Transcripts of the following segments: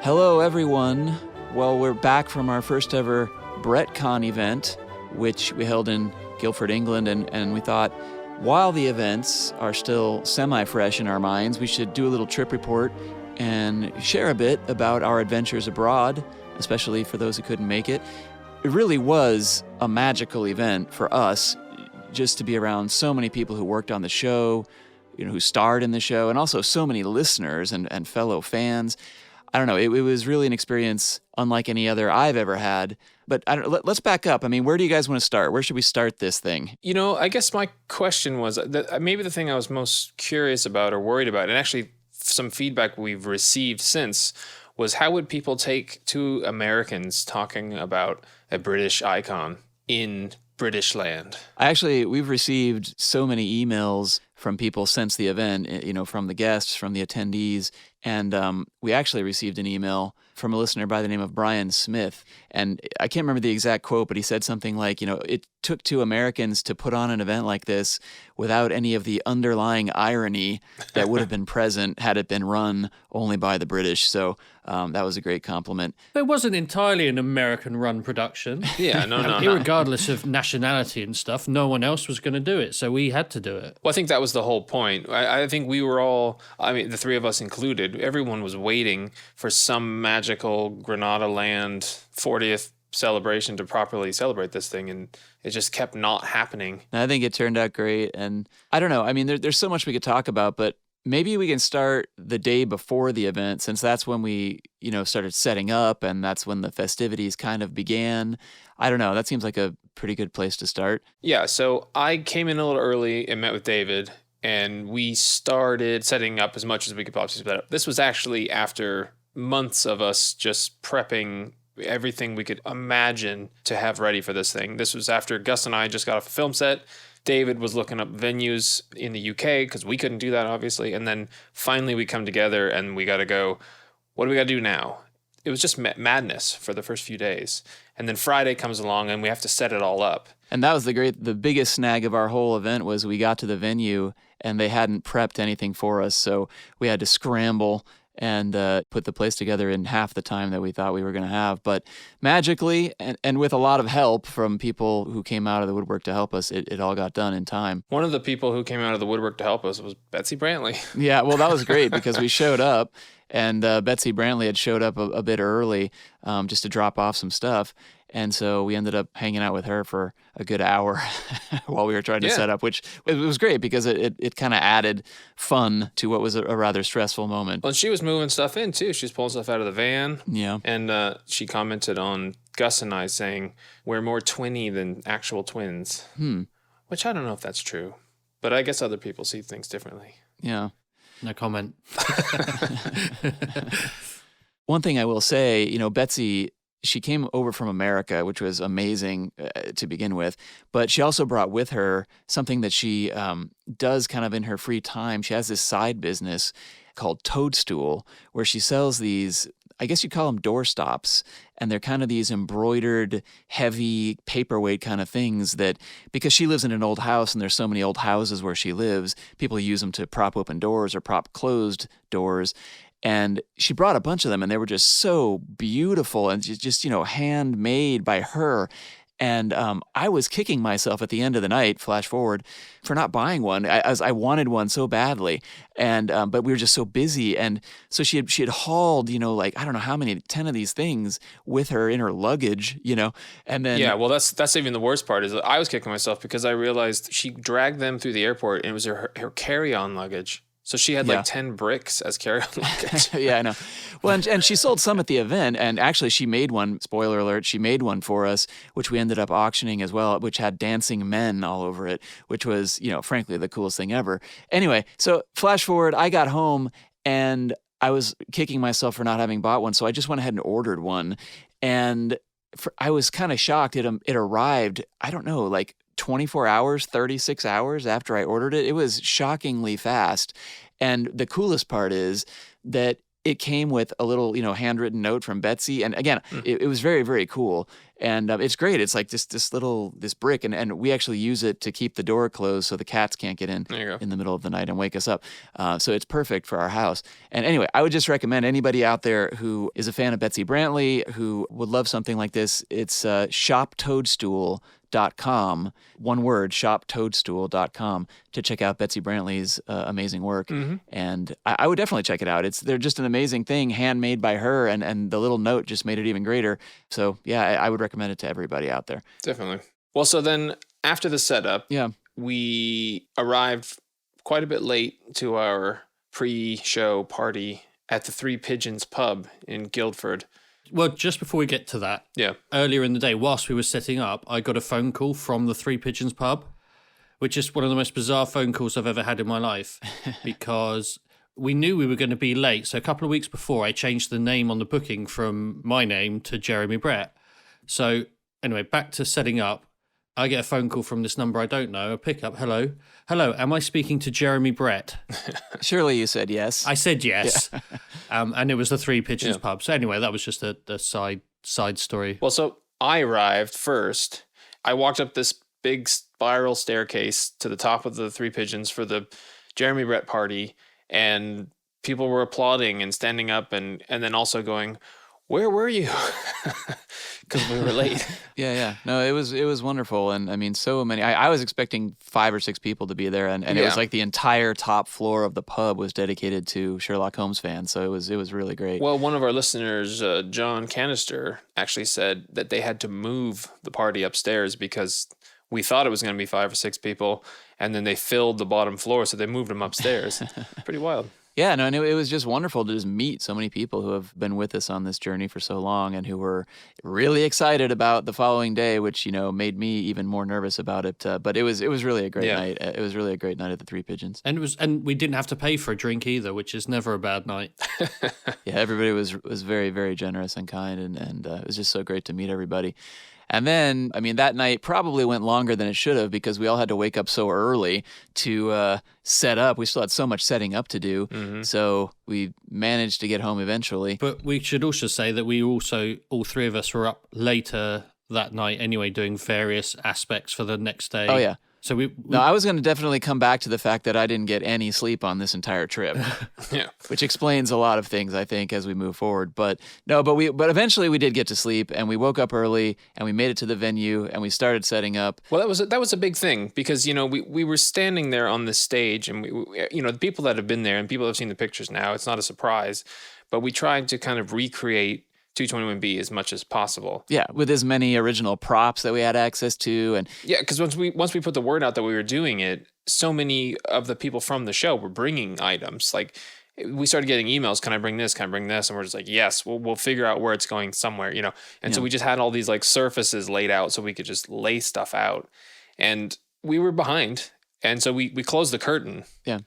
Hello, everyone. Well, we're back from our first ever BrettCon event, which we held in Guildford, England, and we thought, while the events are still semi-fresh in our minds, we should do a little trip report and share a bit about our adventures abroad, especially for those who couldn't make it. It really was a magical event for us, just to be around so many people who worked on the show, who starred in the show, and also so many listeners and fellow fans. I don't know, it was really an experience unlike any other I've ever had. But let's back up. I mean, where do you guys want to start? Where should we start this thing? I guess my question was, that maybe the thing I was most curious about or worried about, and actually some feedback we've received since, was how would people take two Americans talking about a British icon in British land? We've received so many emails from people since the event, from the guests, from the attendees. And we actually received an email from a listener by the name of Brian Smith. And I can't remember the exact quote, but he said something like, it took two Americans to put on an event like this without any of the underlying irony that would have been present had it been run only by the British. So that was a great compliment. It wasn't entirely an American-run production. Yeah, no. Irregardless of nationality and stuff, no one else was going to do it, so we had to do it. Well, I think that was the whole point. I think we were all, the three of us included, everyone was waiting for some magical Granada land 40th celebration to properly celebrate this thing, and it just kept not happening. I think it turned out great, and I don't know. I mean, there's so much we could talk about, but maybe we can start the day before the event, since that's when we, started setting up, and that's when the festivities kind of began. I don't know. That seems like a pretty good place to start. Yeah, so I came in a little early and met with David, and we started setting up as much as we could possibly set up. This was actually after months of us just prepping everything we could imagine to have ready for this thing. This was after Gus and I just got off a film set. David was looking up venues in the UK because we couldn't do that, obviously. And then finally we come together and we got to go, what do we got to do now? It was just madness for the first few days. And then Friday comes along and we have to set it all up. And that was the biggest snag of our whole event was we got to the venue and they hadn't prepped anything for us. So we had to scramble and put the place together in half the time that we thought we were going to have. But magically, and with a lot of help from people who came out of the woodwork to help us, it all got done in time. One of the people who came out of the woodwork to help us was Betsy Brantley. Yeah, well, that was great because we showed up, and Betsy Brantley had showed up a bit early just to drop off some stuff. And so we ended up hanging out with her for a good hour while we were trying to set up, which it was great because it kind of added fun to what was a rather stressful moment. Well, and she was moving stuff in, too. She was pulling stuff out of the van. Yeah. And she commented on Gus and I saying, we're more twinny than actual twins. Which I don't know if that's true. But I guess other people see things differently. Yeah. No comment. One thing I will say, Betsy, she came over from America, which was amazing to begin with, but she also brought with her something that she does kind of in her free time. She has this side business called Toadstool, where she sells these, I guess you call them doorstops, and they're kind of these embroidered, heavy, paperweight kind of things that, because she lives in an old house and there's so many old houses where she lives, people use them to prop open doors or prop closed doors. And she brought a bunch of them, and they were just so beautiful and just handmade by her. And I was kicking myself at the end of the night, flash forward, for not buying one, as I wanted one so badly. And but we were just so busy. And so she had hauled, I don't know how many, 10 of these things with her in her luggage, and then. Yeah, well, that's even the worst part is that I was kicking myself because I realized she dragged them through the airport, and it was her carry-on luggage. So she had 10 bricks as carry-on luggage. Yeah, I know. Well, and she sold some at the event, and actually she made one, spoiler alert, she made one for us, which we ended up auctioning as well, which had dancing men all over it, which was, frankly, the coolest thing ever. Anyway, so flash forward, I got home, and I was kicking myself for not having bought one, so I just went ahead and ordered one. And I was kind of shocked. It arrived, I don't know, 24 hours, 36 hours after I ordered it. It was shockingly fast. And the coolest part is that it came with a little, handwritten note from Betsy. And again, it was very, very cool. And it's great. It's like this brick, and we actually use it to keep the door closed so the cats can't get in There you go. in the middle of the night and wake us up. So it's perfect for our house. And anyway, I would just recommend anybody out there who is a fan of Betsy Brantley, who would love something like this. It's shoptoadstool.com, one word, shoptoadstool.com, to check out Betsy Brantley's amazing work. And I would definitely check it out. They're just an amazing thing, handmade by her, and the little note just made it even greater. So yeah, I would recommend it to everybody out there. Definitely. Well, so then after the setup, we arrived quite a bit late to our pre-show party at the Three Pigeons pub in Guildford. Well, just before we get to that, earlier in the day, whilst we were setting up, I got a phone call from the Three Pigeons pub, which is one of the most bizarre phone calls I've ever had in my life, because we knew we were going to be late. So a couple of weeks before, I changed the name on the booking from my name to Jeremy Brett. So anyway, back to setting up. I get a phone call from this number I don't know. I pick up. Hello, am I speaking to Jeremy Brett? Surely you said yes. I said yes. And it was the Three Pigeons pub. So anyway, that was just a side story. Well, so I arrived first. I walked up this big spiral staircase to the top of the Three Pigeons for the Jeremy Brett party, and people were applauding and standing up and then also going, "Where were you?" Because we were late. Yeah. No, it was wonderful. And I mean, so many. I was expecting 5 or 6 people to be there, and it was like the entire top floor of the pub was dedicated to Sherlock Holmes fans. So it was really great. Well, one of our listeners, John Canister, actually said that they had to move the party upstairs because we thought it was going to be 5 or 6 people, and then they filled the bottom floor, so they moved them upstairs. Pretty wild. Yeah, no, and it was just wonderful to just meet so many people who have been with us on this journey for so long and who were really excited about the following day, which, made me even more nervous about it. But it was really a great night. It was really a great night at the Three Pigeons. And we didn't have to pay for a drink either, which is never a bad night. Yeah, everybody was very, very generous and kind, and it was just so great to meet everybody. And then, I mean, that night probably went longer than it should have because we all had to wake up so early to set up. We still had so much setting up to do. So we managed to get home eventually. But we should also say that we also, all 3 of us were up later that night anyway, doing various aspects for the next day. Oh, yeah. So No, I was going to definitely come back to the fact that I didn't get any sleep on this entire trip. Which explains a lot of things, I think, as we move forward. But eventually we did get to sleep, and we woke up early, and we made it to the venue, and we started setting up. Well, that was a big thing because we were standing there on the stage, and we the people that have been there and people have seen the pictures now, it's not a surprise, but we tried to kind of recreate 221B as much as possible. Yeah, with as many original props that we had access to, and because once we put the word out that we were doing it, so many of the people from the show were bringing items. Like we started getting emails, "Can I bring this? Can I bring this?" And we're just like, "Yes, we'll figure out where it's going somewhere." And so we just had all these like surfaces laid out so we could just lay stuff out, and we were behind, and so we closed the curtain. Yeah,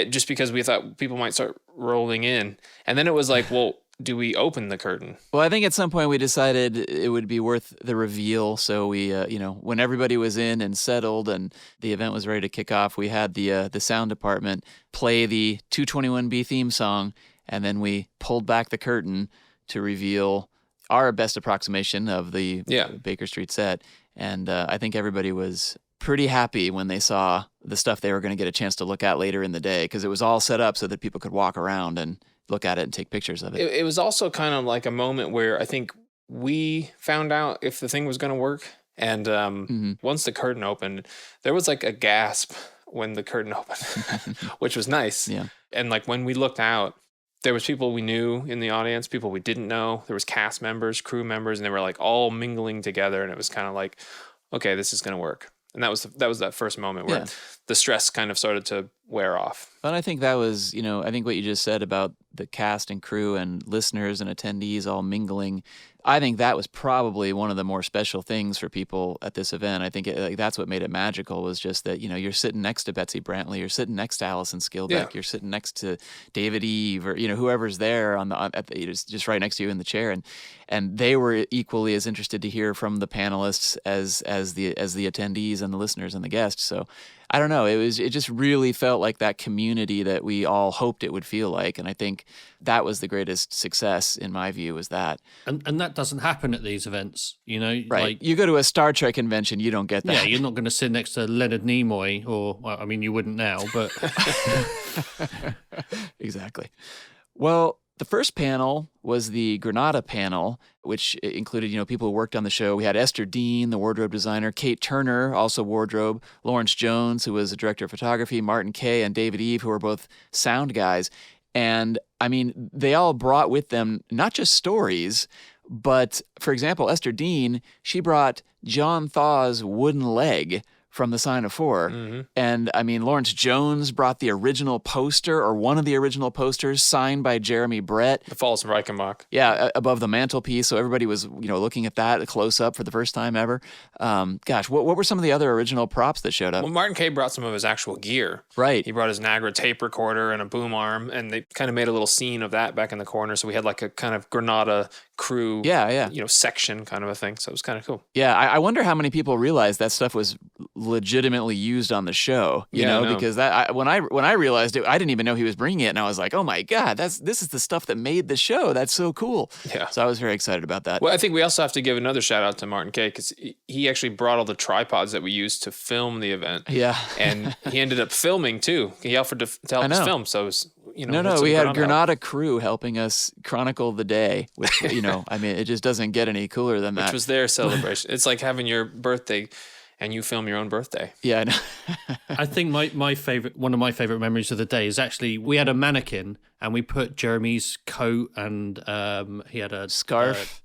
just because we thought people might start rolling in, and then it was like, well. Do we open the curtain? Well, I think at some point we decided it would be worth the reveal. So we, when everybody was in and settled and the event was ready to kick off, we had the sound department play the 221B theme song, and then we pulled back the curtain to reveal our best approximation of the Baker Street set. And I think everybody was pretty happy when they saw the stuff they were going to get a chance to look at later in the day, because it was all set up so that people could walk around and look at it and take pictures of it. It was also kind of like a moment where I think we found out if the thing was going to work. And once the curtain opened, there was like a gasp when the curtain opened, which was nice. Yeah. And like when we looked out, there was people we knew in the audience, people we didn't know. There was cast members, crew members, and they were like all mingling together. And it was kind of like, okay, this is going to work. And that was that first moment where the stress kind of started to wear off. But I think that was, I think what you just said about the cast and crew and listeners and attendees all mingling, I think that was probably one of the more special things for people at this event. I think that's what made it magical, was just that, you're sitting next to Betsy Brantley, you're sitting next to Alison Skilbeck, you're sitting next to David Eve, or, whoever's there just right next to you in the chair. And they were equally as interested to hear from the panelists as the attendees and the listeners and the guests. So I don't know. It just really felt like that community that we all hoped it would feel like. And I think that was the greatest success in my view, was that. And that doesn't happen at these events, Right. Like, you go to a Star Trek convention, you don't get that. Yeah, you're not going to sit next to Leonard Nimoy, or, well, I mean, you wouldn't now, but. Exactly. Well, the first panel was the Granada panel, which included, people who worked on the show. We had Esther Dean, the wardrobe designer, Kate Turner, also wardrobe, Lawrence Jones, who was a director of photography, Martin Kay, and David Eve, who were both sound guys. And I mean, they all brought with them not just stories, but for example, Esther Dean, she brought John Thaw's wooden leg from The Sign of Four. Mm-hmm. And I mean, Lawrence Jones brought the original poster, or one of the original posters, signed by Jeremy Brett. The Falls of Reichenbach. Yeah, above the mantelpiece. So everybody was, looking at that close up for the first time ever. What were some of the other original props that showed up? Well, Martin Kay brought some of his actual gear. Right. He brought his Nagra tape recorder and a boom arm, and they kind of made a little scene of that back in the corner. So we had like a kind of Granada crew, section kind of a thing. So it was kind of cool. Yeah, I wonder how many people realized that stuff was legitimately used on the show. Because when I realized it, I didn't even know he was bringing it, and I was like, oh my god, this is the stuff that made the show. That's so cool. Yeah. So I was very excited about that. Well, I think we also have to give another shout out to Martin Kay, because he actually brought all the tripods that we used to film the event. Yeah. And he ended up filming too. He offered to help us film. So it was, we had Granada crew helping us chronicle the day. With, I mean, it just doesn't get any cooler than that. Which was their celebration. It's like having your birthday and you film your own birthday. Yeah, I know. I think one of my favorite memories of the day is actually, we had a mannequin and we put Jeremy's coat and he had a scarf.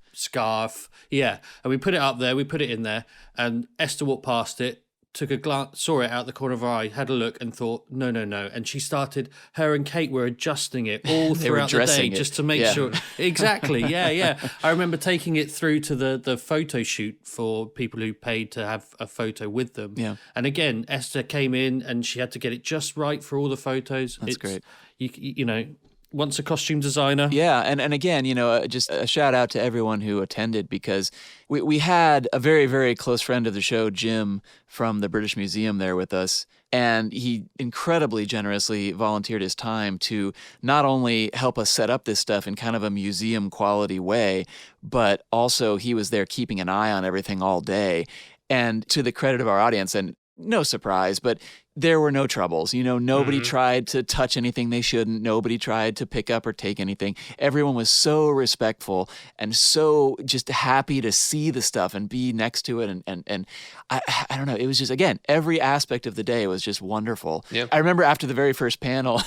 Yeah. And we put it up there, we put it in there, and Esther walked past it, took a glance, saw it out the corner of her eye, had a look and thought, no. And she started, her and Kate were adjusting it all throughout the day just to make sure. Exactly. Yeah. I remember taking it through to the photo shoot for people who paid to have a photo with them. Yeah. And again, Esther came in and she had to get it just right for all the photos. That's great. Once a costume designer. Yeah, and again, just a shout out to everyone who attended, because we had a very, very close friend of the show, Jim, from the British Museum there with us, and he incredibly generously volunteered his time to not only help us set up this stuff in kind of a museum quality way, but also he was there keeping an eye on everything all day. And to the credit of our audience, and no surprise, but there were no troubles. Nobody tried to touch anything they shouldn't. Nobody tried to pick up or take anything. Everyone was so respectful and so just happy to see the stuff and be next to it. And I don't know. It was just, again, every aspect of the day was just wonderful. Yep. I remember after the very first panel,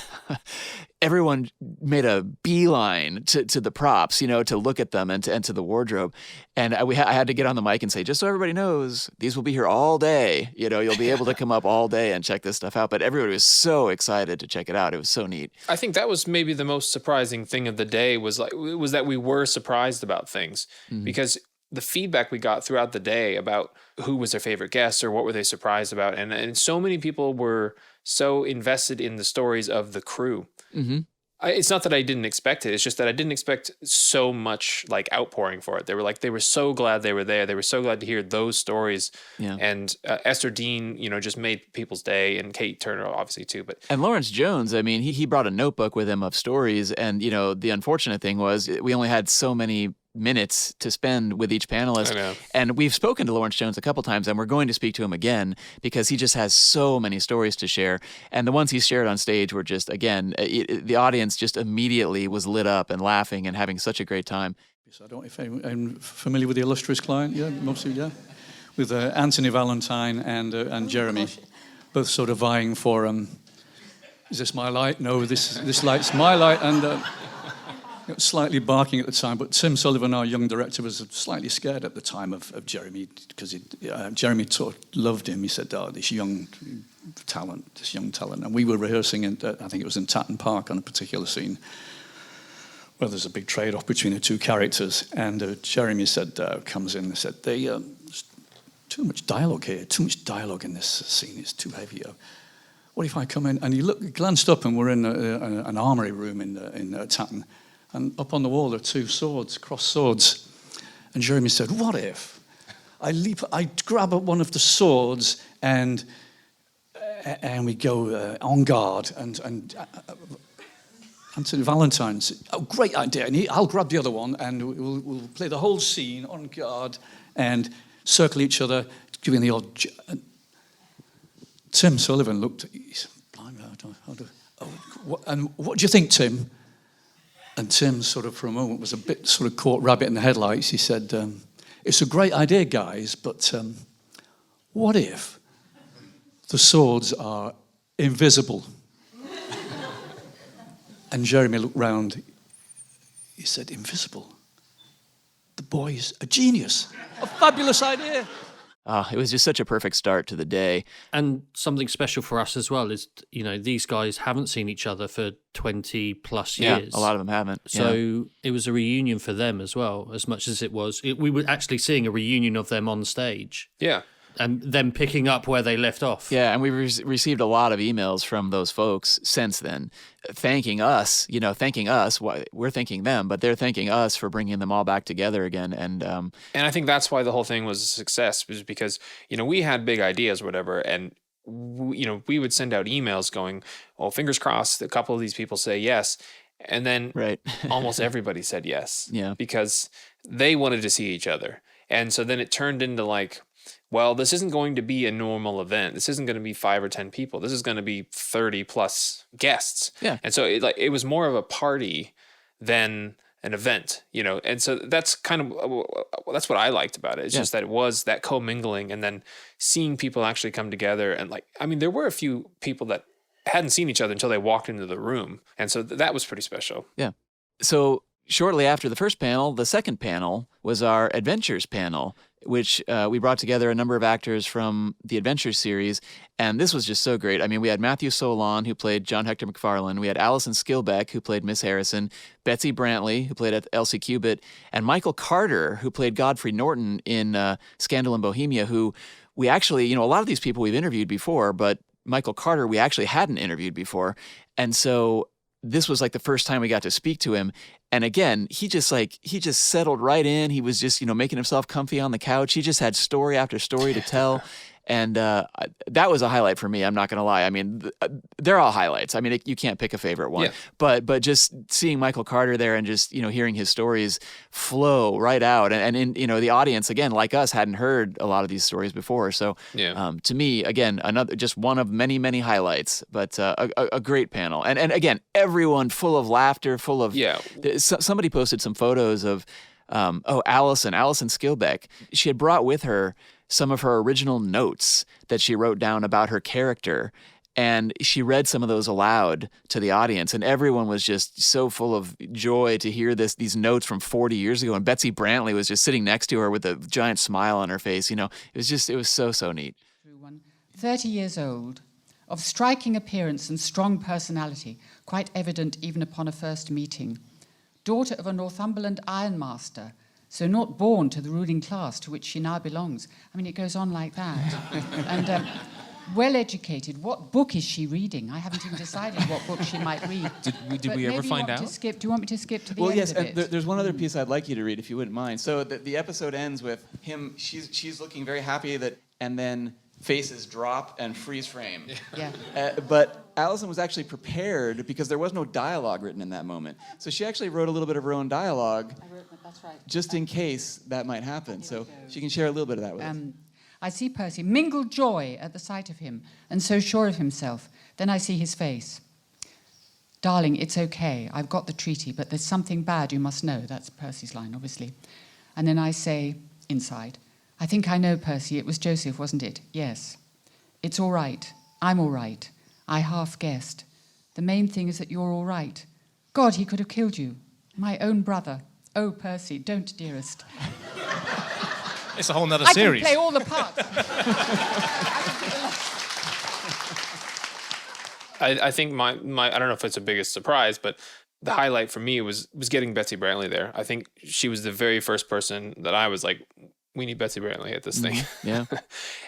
everyone made a beeline to the props, to look at them and to the wardrobe. And I had to get on the mic and say, just so everybody knows, these will be here all day. You'll be able to come up all day and check this stuff out. But everybody was so excited to check it out. It was so neat. I think that was maybe the most surprising thing of the day was that we were surprised about things, because the feedback we got throughout the day about who was their favorite guest or what were they surprised about. And so many people were so invested in the stories of the crew. Mm-hmm. It's not that I didn't expect it. It's just that I didn't expect so much outpouring for it. They were so glad they were there. They were so glad to hear those stories. Yeah. And Esther Dean, just made people's day, and Kate Turner obviously too. And Lawrence Jones, I mean, he brought a notebook with him of stories. And, the unfortunate thing was we only had so many minutes to spend with each panelist. I know. And we've spoken to Lawrence Jones a couple times, and we're going to speak to him again because he just has so many stories to share. And the ones he shared on stage were just, again, the audience just immediately was lit up and laughing and having such a great time. So I don't know if I'm familiar with the illustrious client. Yeah, mostly, yeah. With Anthony Valentine and Jeremy, both sort of vying for, is this my light? No, this light's my light. And slightly barking at the time, but Tim Sullivan, our young director, was slightly scared at the time of Jeremy, because Jeremy loved him. He said, this young talent. And we were rehearsing, I think it was in Tatton Park, on a particular scene where there's a big trade-off between the two characters. And Jeremy comes in and said, there's too much dialogue here, too much dialogue in this scene, it's too heavy. What if I come in? And he glanced up, and we're in an armory room in Tatton. And up on the wall are two swords, crossed swords. And Jeremy said, what if I grab at one of the swords and and we go on guard, and Anthony Valentine said, "Oh, great idea! And I'll grab the other one, and we'll play the whole scene on guard and circle each other, giving the odd." Tim Sullivan looked. He said, "Blimey, and what do you think, Tim?" And Tim, sort of for a moment, was a bit sort of caught rabbit in the headlights. He said, "It's a great idea, guys, but what if the swords are invisible?" And Jeremy looked round. He said, "Invisible? The boy's a genius. A fabulous idea." It was just such a perfect start to the day. And something special for us as well is, these guys haven't seen each other for 20 plus years. Yeah, a lot of them haven't. So it was a reunion for them as well, as much as it was. We were actually seeing a reunion of them on stage. Yeah. And them picking up where they left off. Yeah, and we've received a lot of emails from those folks since then, thanking us. We're thanking them, but they're thanking us for bringing them all back together again. And I think that's why the whole thing was a success, was because we had big ideas or whatever, and we would send out emails going, "Oh, fingers crossed, a couple of these people say yes," and then almost everybody said yes. Yeah, because they wanted to see each other, and so then it turned into like, well, this isn't going to be a normal event. This isn't going to be 5 or 10 people. This is going to be 30 plus guests. Yeah. And so it was more of a party than an event, And so that's that's what I liked about it. It's just that it was that commingling, and then seeing people actually come together. And there were a few people that hadn't seen each other until they walked into the room. And so that was pretty special. Yeah. So shortly after the first panel, the second panel was our Adventures panel, which we brought together a number of actors from the Adventures series, and this was just so great. I mean, we had Matthew Solon, who played John Hector McFarlane. We had Alison Skilbeck, who played Miss Harrison, Betsy Brantley, who played Elsie Cubitt, and Michael Carter, who played Godfrey Norton in Scandal in Bohemia, who we actually, a lot of these people we've interviewed before, but Michael Carter we actually hadn't interviewed before. And so this was like the first time we got to speak to him. And again, he just settled right in. He was just, making himself comfy on the couch. He just had story after story to tell. And that was a highlight for me. I'm not going to lie. I mean, they're all highlights. I mean, you can't pick a favorite one. Yeah. But just seeing Michael Carter there and just, hearing his stories flow right out. And in, the audience, again, like us, hadn't heard a lot of these stories before. So to me, again, another just one of many, many highlights, but a great panel. And again, everyone full of laughter, full of somebody posted some photos of Alison Skilbeck. She had brought with her some of her original notes that she wrote down about her character, and she read some of those aloud to the audience, and everyone was just so full of joy to hear these notes from 40 years ago. And Betsy Brantley was just sitting next to her with a giant smile on her face. It was so neat. 30 years old, of striking appearance and strong personality, quite evident even upon a first meeting. Daughter of a Northumberland ironmaster, so not born to the ruling class to which she now belongs. I mean, it goes on like that. And well-educated. What book is she reading? I haven't even decided what book she might read. Did we ever find out? Do you want me to skip to the end yes, of it? there's one other piece I'd like you to read, if you wouldn't mind. So the episode ends with him, she's looking very happy and then faces drop and freeze frame. Yeah. But Alison was actually prepared because there was no dialogue written in that moment. So she actually wrote a little bit of her own dialogue. That's right. Just in case that might happen. So she can share a little bit of that with us. I see Percy mingle joy at the sight of him, and so sure of himself. Then I see his face. Darling, it's okay. I've got the treaty, but there's something bad you must know. That's Percy's line, obviously. And then I say, inside, I think I know, Percy. It was Joseph, wasn't it? Yes. It's all right. I'm all right. I half guessed. The main thing is that you're all right. God, he could have killed you. My own brother. Oh, Percy, don't, dearest. It's a whole nother series. I can play all the parts. I think my I don't know if it's the biggest surprise, but the highlight for me was getting Betsy Brantley there. I think she was the very first person that I was like, we need Betsy Brantley at this thing. Yeah.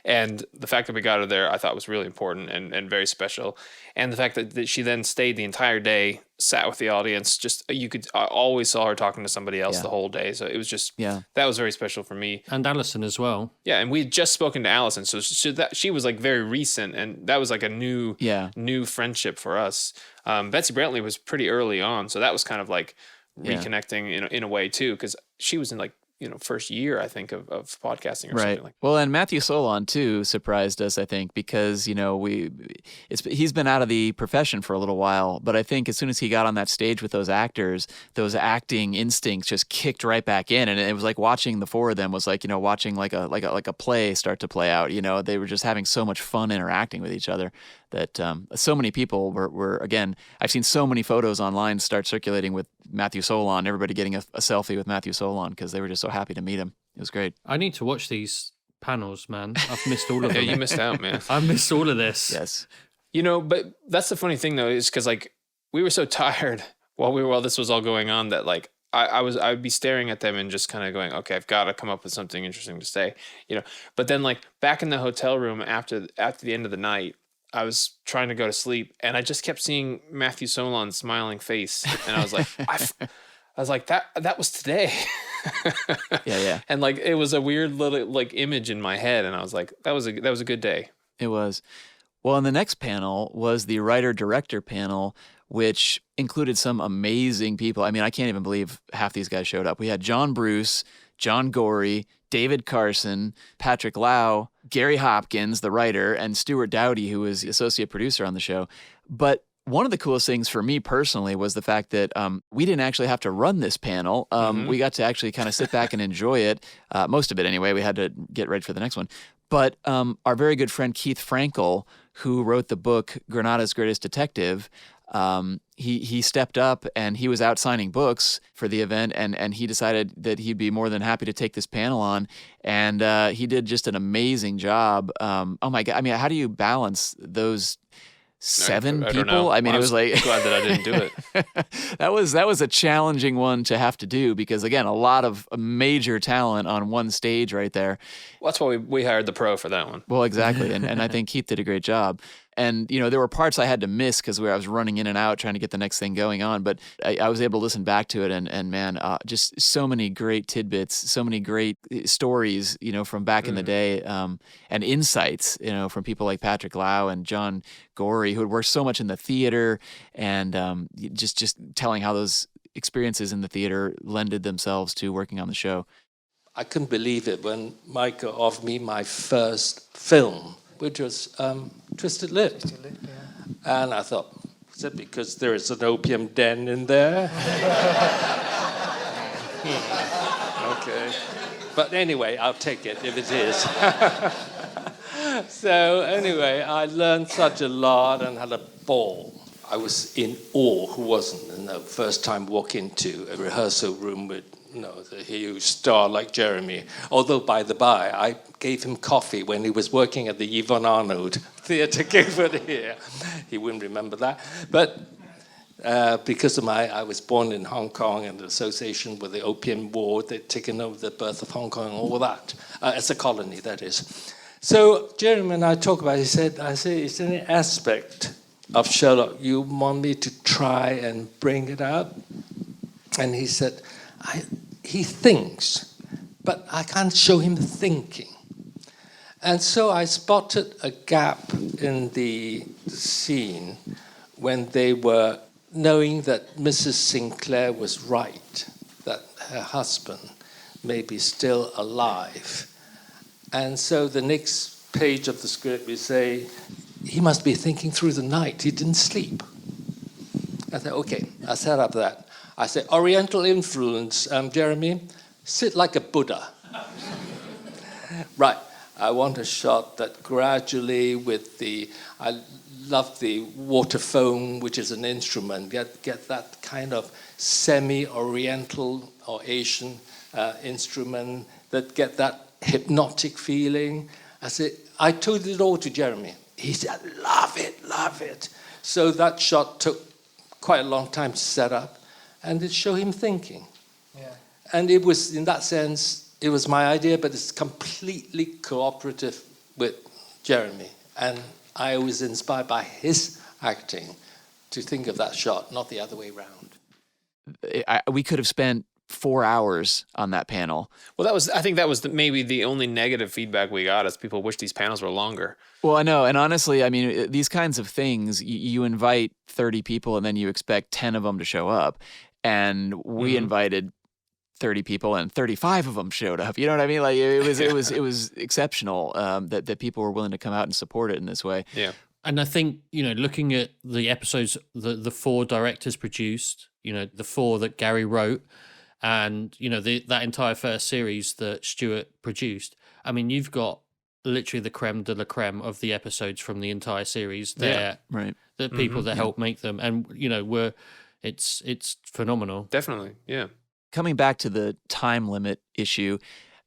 And the fact that we got her there, I thought was really important and very special. And the fact that she then stayed the entire day, sat with the audience, I always saw her talking to somebody else the whole day. So it was just, that was very special for me. And Alison as well. Yeah. And we had just spoken to Alison. So she was like very recent, and that was like a new friendship for us. Betsy Brantley was pretty early on. So that was kind of like reconnecting in a way too, because she was in like, first year, I think, of podcasting or something like that. Well, and Matthew Solon, too, surprised us, I think, because, he's been out of the profession for a little while, but I think as soon as he got on that stage with those actors, those acting instincts just kicked right back in, and it was like watching the four of them was like, watching like a play start to play out. They were just having so much fun interacting with each other that so many people were again, I've seen so many photos online start circulating with Matthew Solon, everybody getting a selfie with Matthew Solon because they were just so happy to meet him. It was great. I need to watch these panels, man. I've missed all of them. Yeah, you missed out, man. I missed all of this. Yes. But that's the funny thing, though, is because, like, we were so tired while this was all going on that, like, I'd be staring at them and just kind of going, okay, I've got to come up with something interesting to say, But then, like, back in the hotel room after the end of the night, I was trying to go to sleep, and I just kept seeing Matthew Solon's smiling face, and I was like, that was today. Yeah. And like it was a weird little like image in my head, and I was like, that was a good day. It was. Well, and the next panel was the writer-director panel, which included some amazing people. I mean, I can't even believe half these guys showed up. We had John Bruce, John Gorey, David Carson, Patrick Lau, Gary Hopkins, the writer, and Stuart Dowdy, who was the associate producer on the show. But one of the coolest things for me personally was the fact that we didn't actually have to run this panel. We got to actually kind of sit back and enjoy it, most of it anyway. We had to get ready for the next one. But our very good friend Keith Frankel, who wrote the book Granada's Greatest Detective, he stepped up and he was out signing books for the event, and he decided that he'd be more than happy to take this panel on, and he did just an amazing job. Oh my God. I mean, how do you balance those seven I people? don't know. I mean, it was like glad that I didn't do it. that was a challenging one to have to do because again, a lot of major talent on one stage right there. Well, that's why we hired the pro for that one. Well, exactly, and I think Keith did a great job. And there were parts I had to miss because I was running in and out trying to get the next thing going on. But I was able to listen back to it, and man, just so many great tidbits, so many great stories, from back in the day, and insights, from people like Patrick Lau and John Gorey, who had worked so much in the theater, and just telling how those experiences in the theater lended themselves to working on the show. I couldn't believe it when Micah offered me my first film, which was Twisted Lip. Yeah. And I thought, is it because there is an opium den in there? Okay. But anyway, I'll take it if it is. So anyway, I learned such a lot and had a ball. I was in awe, who wasn't, first time walk into a rehearsal room with the huge star like Jeremy. Although, by the by, I gave him coffee when he was working at the Yvonne Arnold Theatre, Guildford here. He wouldn't remember that. But because of I was born in Hong Kong and the association with the Opium War, they'd taken over the birth of Hong Kong and all that, as a colony, that is. So Jeremy and I talk about it. I said, is there any aspect of Sherlock you want me to try and bring it up? And he said, he thinks, but I can't show him thinking. And so I spotted a gap in the scene when they were knowing that Mrs. Sinclair was right, that her husband may be still alive. And so the next page of the script, we say, he must be thinking through the night. He didn't sleep. I said, okay, I set up that. I said, Oriental influence, Jeremy, sit like a Buddha. Right. I want a shot that gradually I love the water phone, which is an instrument, get that kind of semi-Oriental or Asian instrument, that get that hypnotic feeling. I said, I told it all to Jeremy. He said, love it. So that shot took quite a long time to set up, and it showed him thinking. Yeah. And it was, in that sense, It was my idea, but it's completely cooperative with Jeremy. And I was inspired by his acting to think of that shot, not the other way around. We could have spent 4 hours on that panel. Well, I think that was maybe the only negative feedback we got, is people wish these panels were longer. Well, I know. And honestly, I mean, these kinds of things, you invite 30 people and then you expect 10 of them to show up. And we invited 30 people and 35 of them showed up. You know what I mean? Like it was exceptional that people were willing to come out and support it in this way. Yeah. And I think, looking at the episodes the 4 directors produced, the 4 that Gary wrote, and, that entire first series that Stuart produced, I mean, you've got literally the creme de la creme of the episodes from the entire series there. Yeah, right. The people that helped make them. And, it's phenomenal. Definitely, yeah. Coming back to the time limit issue,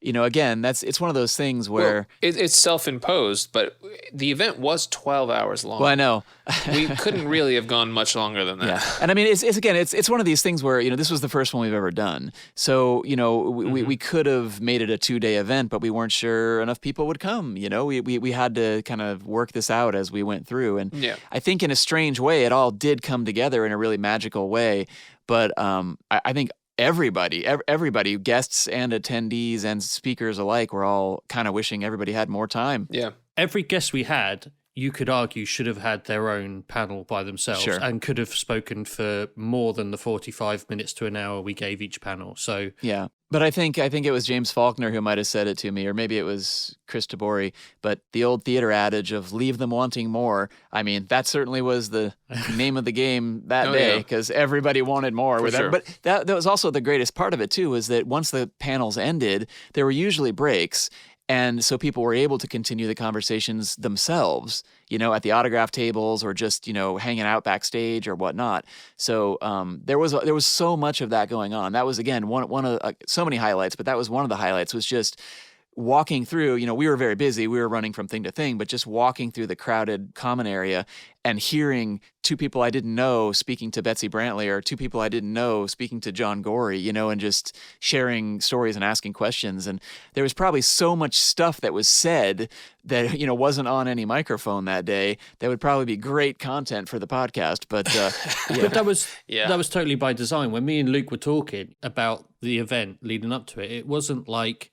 again, it's one of those things where it's self-imposed, but the event was 12 hours long. Well, I know. We couldn't really have gone much longer than that. Yeah. And I mean, it's one of these things where, this was the first one we've ever done. So, we could have made it a 2-day event, but we weren't sure enough people would come. We had to kind of work this out as we went through. And I think in a strange way, it all did come together in a really magical way. But I think everybody, guests and attendees and speakers alike, were all kind of wishing everybody had more time. Yeah. Every guest we had, you could argue, should have had their own panel by themselves and could have spoken for more than the 45 minutes to an hour we gave each panel. So yeah. But I think it was James Faulkner who might have said it to me, or maybe it was Chris Tabori, but the old theater adage of leave them wanting more. I mean, that certainly was the name of the game that day, because everybody wanted more. For sure. But that was also the greatest part of it, too, was that once the panels ended, there were usually breaks. And so people were able to continue the conversations themselves, at the autograph tables or just, hanging out backstage or whatnot. So there was so much of that going on. That was, again, one of so many highlights, but that was one of the highlights, was just walking through, we were very busy. We were running from thing to thing, but just walking through the crowded common area and hearing 2 people I didn't know speaking to Betsy Brantley, or 2 people I didn't know speaking to John Gorey, and just sharing stories and asking questions. And there was probably so much stuff that was said that, wasn't on any microphone that day that would probably be great content for the podcast. But But that was totally by design. When me and Luke were talking about the event leading up to it, it wasn't like,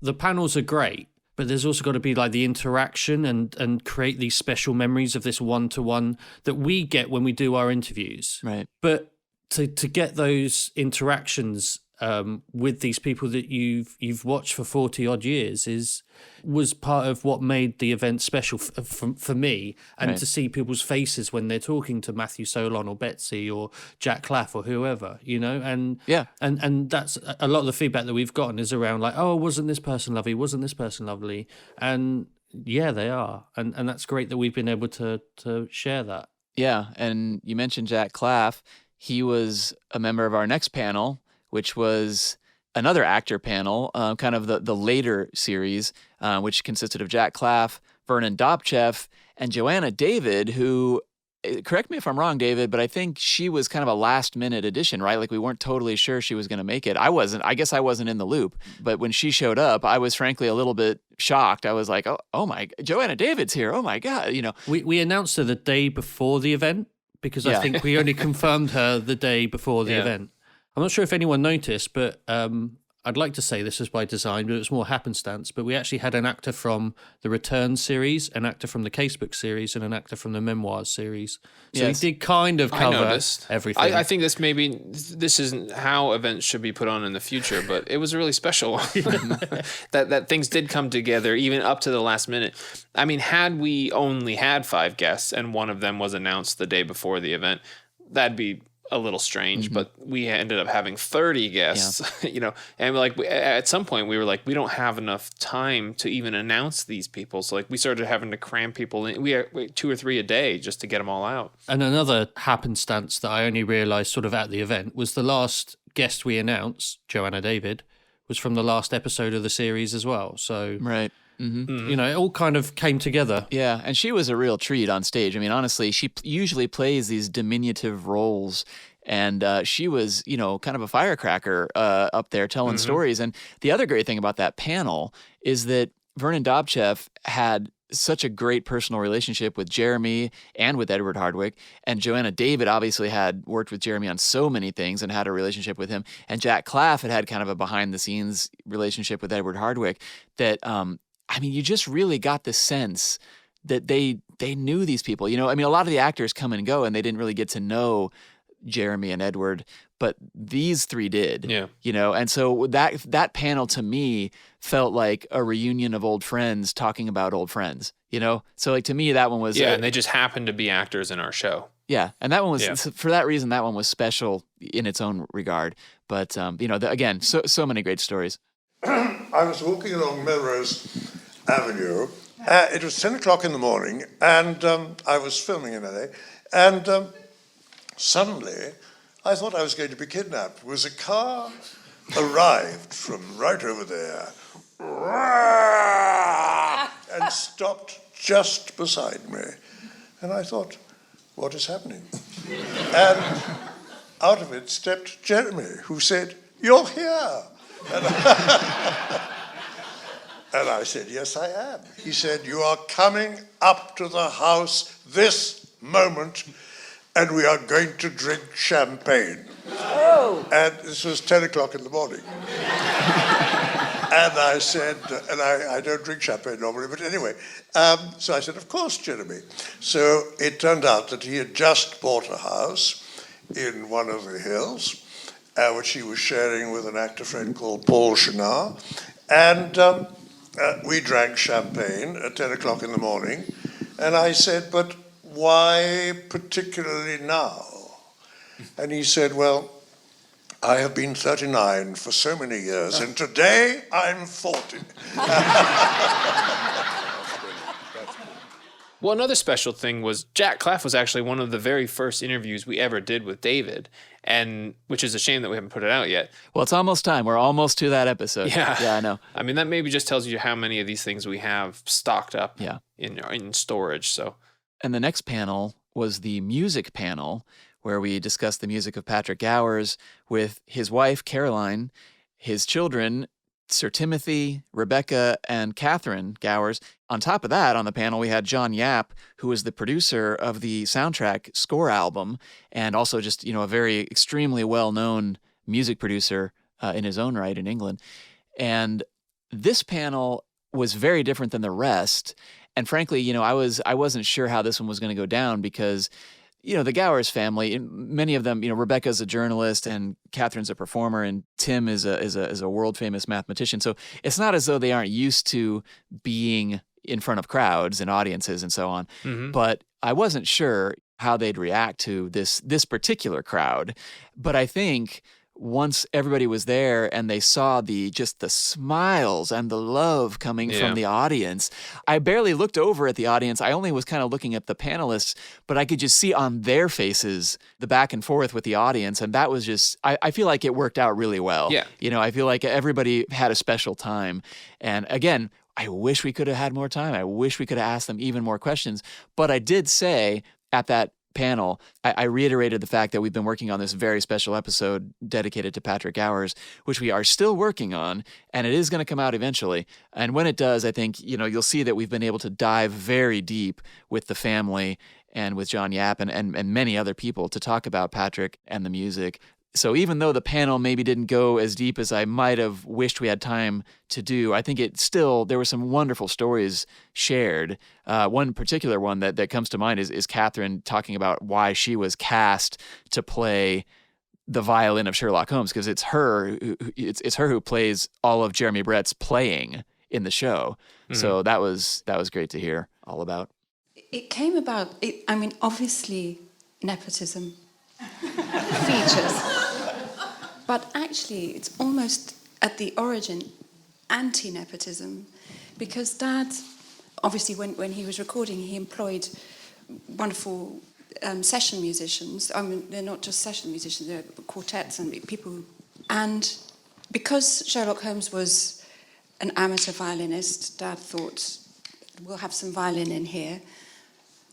the panels are great, but there's also got to be like the interaction and create these special memories of this one-to-one that we get when we do our interviews. Right. But to get those interactions with these people that you've watched for 40 odd years was part of what made the event special for me. And to see people's faces when they're talking to Matthew Solon or Betsy or Jack Claff or whoever, and that's a lot of the feedback that we've gotten is around like, oh, wasn't this person lovely? Wasn't this person lovely? And yeah, they are. And that's great that we've been able to share that. Yeah. And you mentioned Jack Claff. He was a member of our next panel, which was another actor panel, kind of the later series, which consisted of Jack Claff, Vernon Dobchev, and Joanna David, who, correct me if I'm wrong, David, but I think she was kind of a last-minute addition, right? Like, we weren't totally sure she was going to make it. I guess I wasn't in the loop. But when she showed up, I was frankly a little bit shocked. I was like, oh my, Joanna David's here. Oh my God, We announced her the day before the event, because I think we only confirmed her the day before the event. I'm not sure if anyone noticed, but I'd like to say this was by design, but it was more happenstance. But we actually had an actor from the Return series, an actor from the Casebook series, and an actor from the Memoirs series. So we did kind of cover everything. I think this isn't how events should be put on in the future, but it was really special that things did come together even up to the last minute. I mean, had we only had 5 guests and one of them was announced the day before the event, that'd be a little strange, but we ended up having 30 guests, and at some point we were like, we don't have enough time to even announce these people. So we started having to cram people in. We had 2 or 3 a day just to get them all out. And another happenstance that I only realized sort of at the event was the last guest we announced, Joanna David, was from the last episode of the series as well. So right. Mm-hmm. It all kind of came together. Yeah, and she was a real treat on stage. I mean, honestly, she usually plays these diminutive roles And she was, kind of a firecracker up there telling stories. And the other great thing about that panel is that Vernon Dobchev had such a great personal relationship with Jeremy and with Edward Hardwicke. And Joanna David obviously had worked with Jeremy on so many things and had a relationship with him. And Jack Claff had kind of a behind-the-scenes relationship with Edward Hardwicke that, you just really got the sense that they knew these people. A lot of the actors come and go and they didn't really get to know Jeremy and Edward, but these three did. Yeah. And so that panel to me felt like a reunion of old friends talking about old friends, So like to me that one was and they just happened to be actors in our show. Yeah, and that one was for that reason that one was special in its own regard. But again, so many great stories. I was walking along Melrose Avenue. It was 10 o'clock in the morning, and I was filming in LA, and suddenly I thought I was going to be kidnapped. Was a car arrived from right over there and stopped just beside me. And I thought, what is happening? And out of it stepped Jeremy, who said, "You're here." And I said, "Yes, I am." He said, "You are coming up to the house this moment, and we are going to drink champagne." Oh. And this was 10 o'clock in the morning. And I said, and I don't drink champagne normally, but anyway. So I said, "Of course, Jeremy." So it turned out that he had just bought a house in one of the hills, which he was sharing with an actor friend called Paul Chenard. And we drank champagne at 10 o'clock in the morning. And I said, "But why particularly now?" And he said, "Well, I have been 39 for so many years, and today I'm 40. Well, another special thing was Jack Claff was actually one of the very first interviews we ever did with David, and which is a shame that we haven't put it out yet. Well, it's almost time. We're almost to that episode. Yeah, I know. That maybe just tells you how many of these things we have stocked up in storage. So, and the next panel was the music panel, where we discussed the music of Patrick Gowers with his wife, Caroline, his children, Sir Timothy, Rebecca, and Catherine Gowers. On top of that, on the panel, we had John Yapp, who was the producer of the soundtrack score album, and also just, a very extremely well-known music producer in his own right in England. And this panel was very different than the rest. And frankly, I wasn't sure how this one was going to go down because the Gowers family, many of them, Rebecca's a journalist and Catherine's a performer and Tim is a world famous mathematician. So it's not as though they aren't used to being in front of crowds and audiences and so on. Mm-hmm. But I wasn't sure how they'd react to this particular crowd. But I think once everybody was there and they saw the smiles and the love coming from the audience, I barely looked over at the audience. I only was kind of looking at the panelists, but I could just see on their faces the back and forth with the audience. And that was just, I feel like it worked out really well. Yeah. I feel like everybody had a special time. And again, I wish we could have had more time. I wish we could have asked them even more questions. But I did say at that panel, I reiterated the fact that we've been working on this very special episode dedicated to Patrick Gowers, which we are still working on, and it is going to come out eventually. And when it does, I think, you'll see that we've been able to dive very deep with the family and with John Yapp and many other people to talk about Patrick and the music. So even though the panel maybe didn't go as deep as I might have wished we had time to do, I think there were some wonderful stories shared. One particular one that comes to mind is Catherine talking about why she was cast to play the violin of Sherlock Holmes, because it's her who plays all of Jeremy Brett's playing in the show. Mm-hmm. So that was great to hear all about. It came about, obviously nepotism features. But actually, it's almost at the origin anti-nepotism, because Dad, obviously, when he was recording, he employed wonderful session musicians. They're not just session musicians; they're quartets and people. And because Sherlock Holmes was an amateur violinist, Dad thought we'll have some violin in here.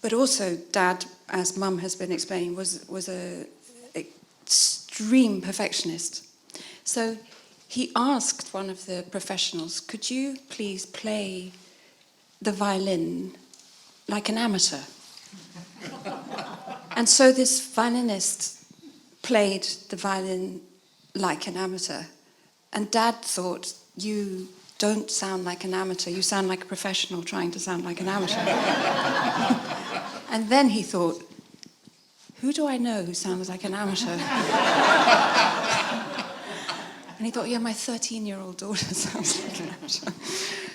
But also, Dad, as Mum has been explaining, was a extreme perfectionist. So he asked one of the professionals, could you please play the violin like an amateur? And so this violinist played the violin like an amateur. And Dad thought, you don't sound like an amateur, you sound like a professional trying to sound like an amateur. And then he thought, who do I know who sounds like an amateur? And he thought, yeah, my 13-year-old daughter sounds like an amateur.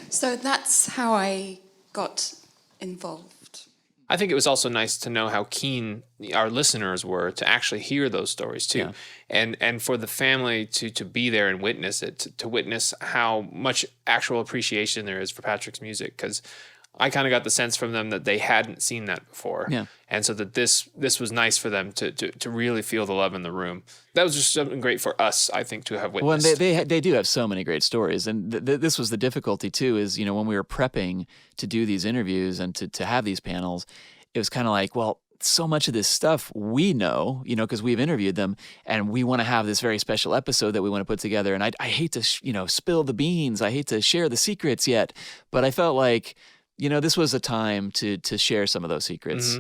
So that's how I got involved. I think it was also nice to know how keen our listeners were to actually hear those stories too. Yeah. And for the family to be there and witness it, to witness how much actual appreciation there is for Patrick's music. Because I kind of got the sense from them that they hadn't seen that before. Yeah. And so that this was nice for them to really feel the love in the room. That was just something great for us, I think, to have witnessed. Well, and they do have so many great stories. And this was the difficulty, too, is, you know, when we were prepping to do these interviews and to have these panels, it was kind of like, well, so much of this stuff we know, you know, because we've interviewed them, and we want to have this very special episode that we want to put together. And I hate to, spill the beans. I hate to share the secrets yet. But I felt like, you know, this was a time to share some of those secrets,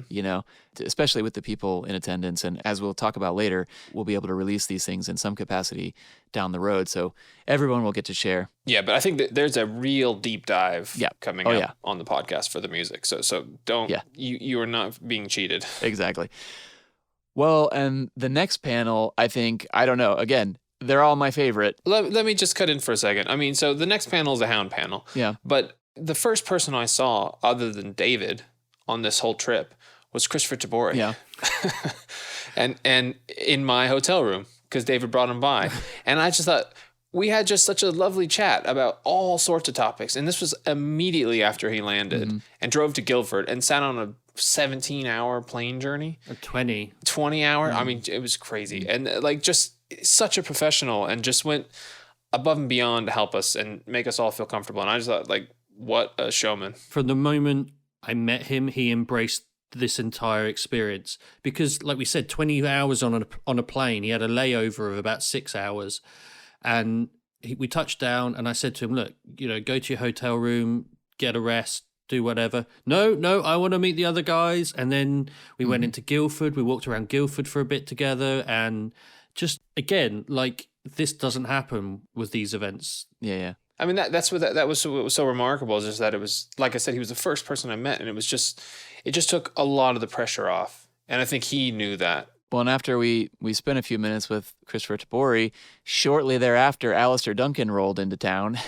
especially with the people in attendance. And as we'll talk about later, we'll be able to release these things in some capacity down the road. So everyone will get to share. Yeah, but I think that there's a real deep dive coming up on the podcast for the music. So don't, you are not being cheated. Exactly. Well, and the next panel, I think, I don't know, again, they're all my favorite. Let me just cut in for a second. I mean, so the next panel is a Hound panel. Yeah. But the first person I saw, other than David, on this whole trip was Christopher Tabori. Yeah. and in my hotel room, because David brought him by. And I just thought, we had just such a lovely chat about all sorts of topics. And this was immediately after he landed and drove to Guildford and sat on a 17-hour plane journey. A 20 hour. I mean, it was crazy. And like just such a professional, and just went above and beyond to help us and make us all feel comfortable. And I just thought, like, what a showman. From the moment I met him, he embraced this entire experience, because like we said, 20 hours on a plane. He had a layover of about 6 hours, and we touched down, and I said to him, look, go to your hotel room, get a rest, do whatever. No, I want to meet the other guys. And then we went into Guildford. We walked around Guildford for a bit together, and just, again, like, this doesn't happen with these events. Yeah. I mean, that was what was so remarkable, is just that it was, like I said, he was the first person I met, and it just took a lot of the pressure off. And I think he knew that. Well, and after we spent a few minutes with Christopher Tabori, shortly thereafter, Alistair Duncan rolled into town.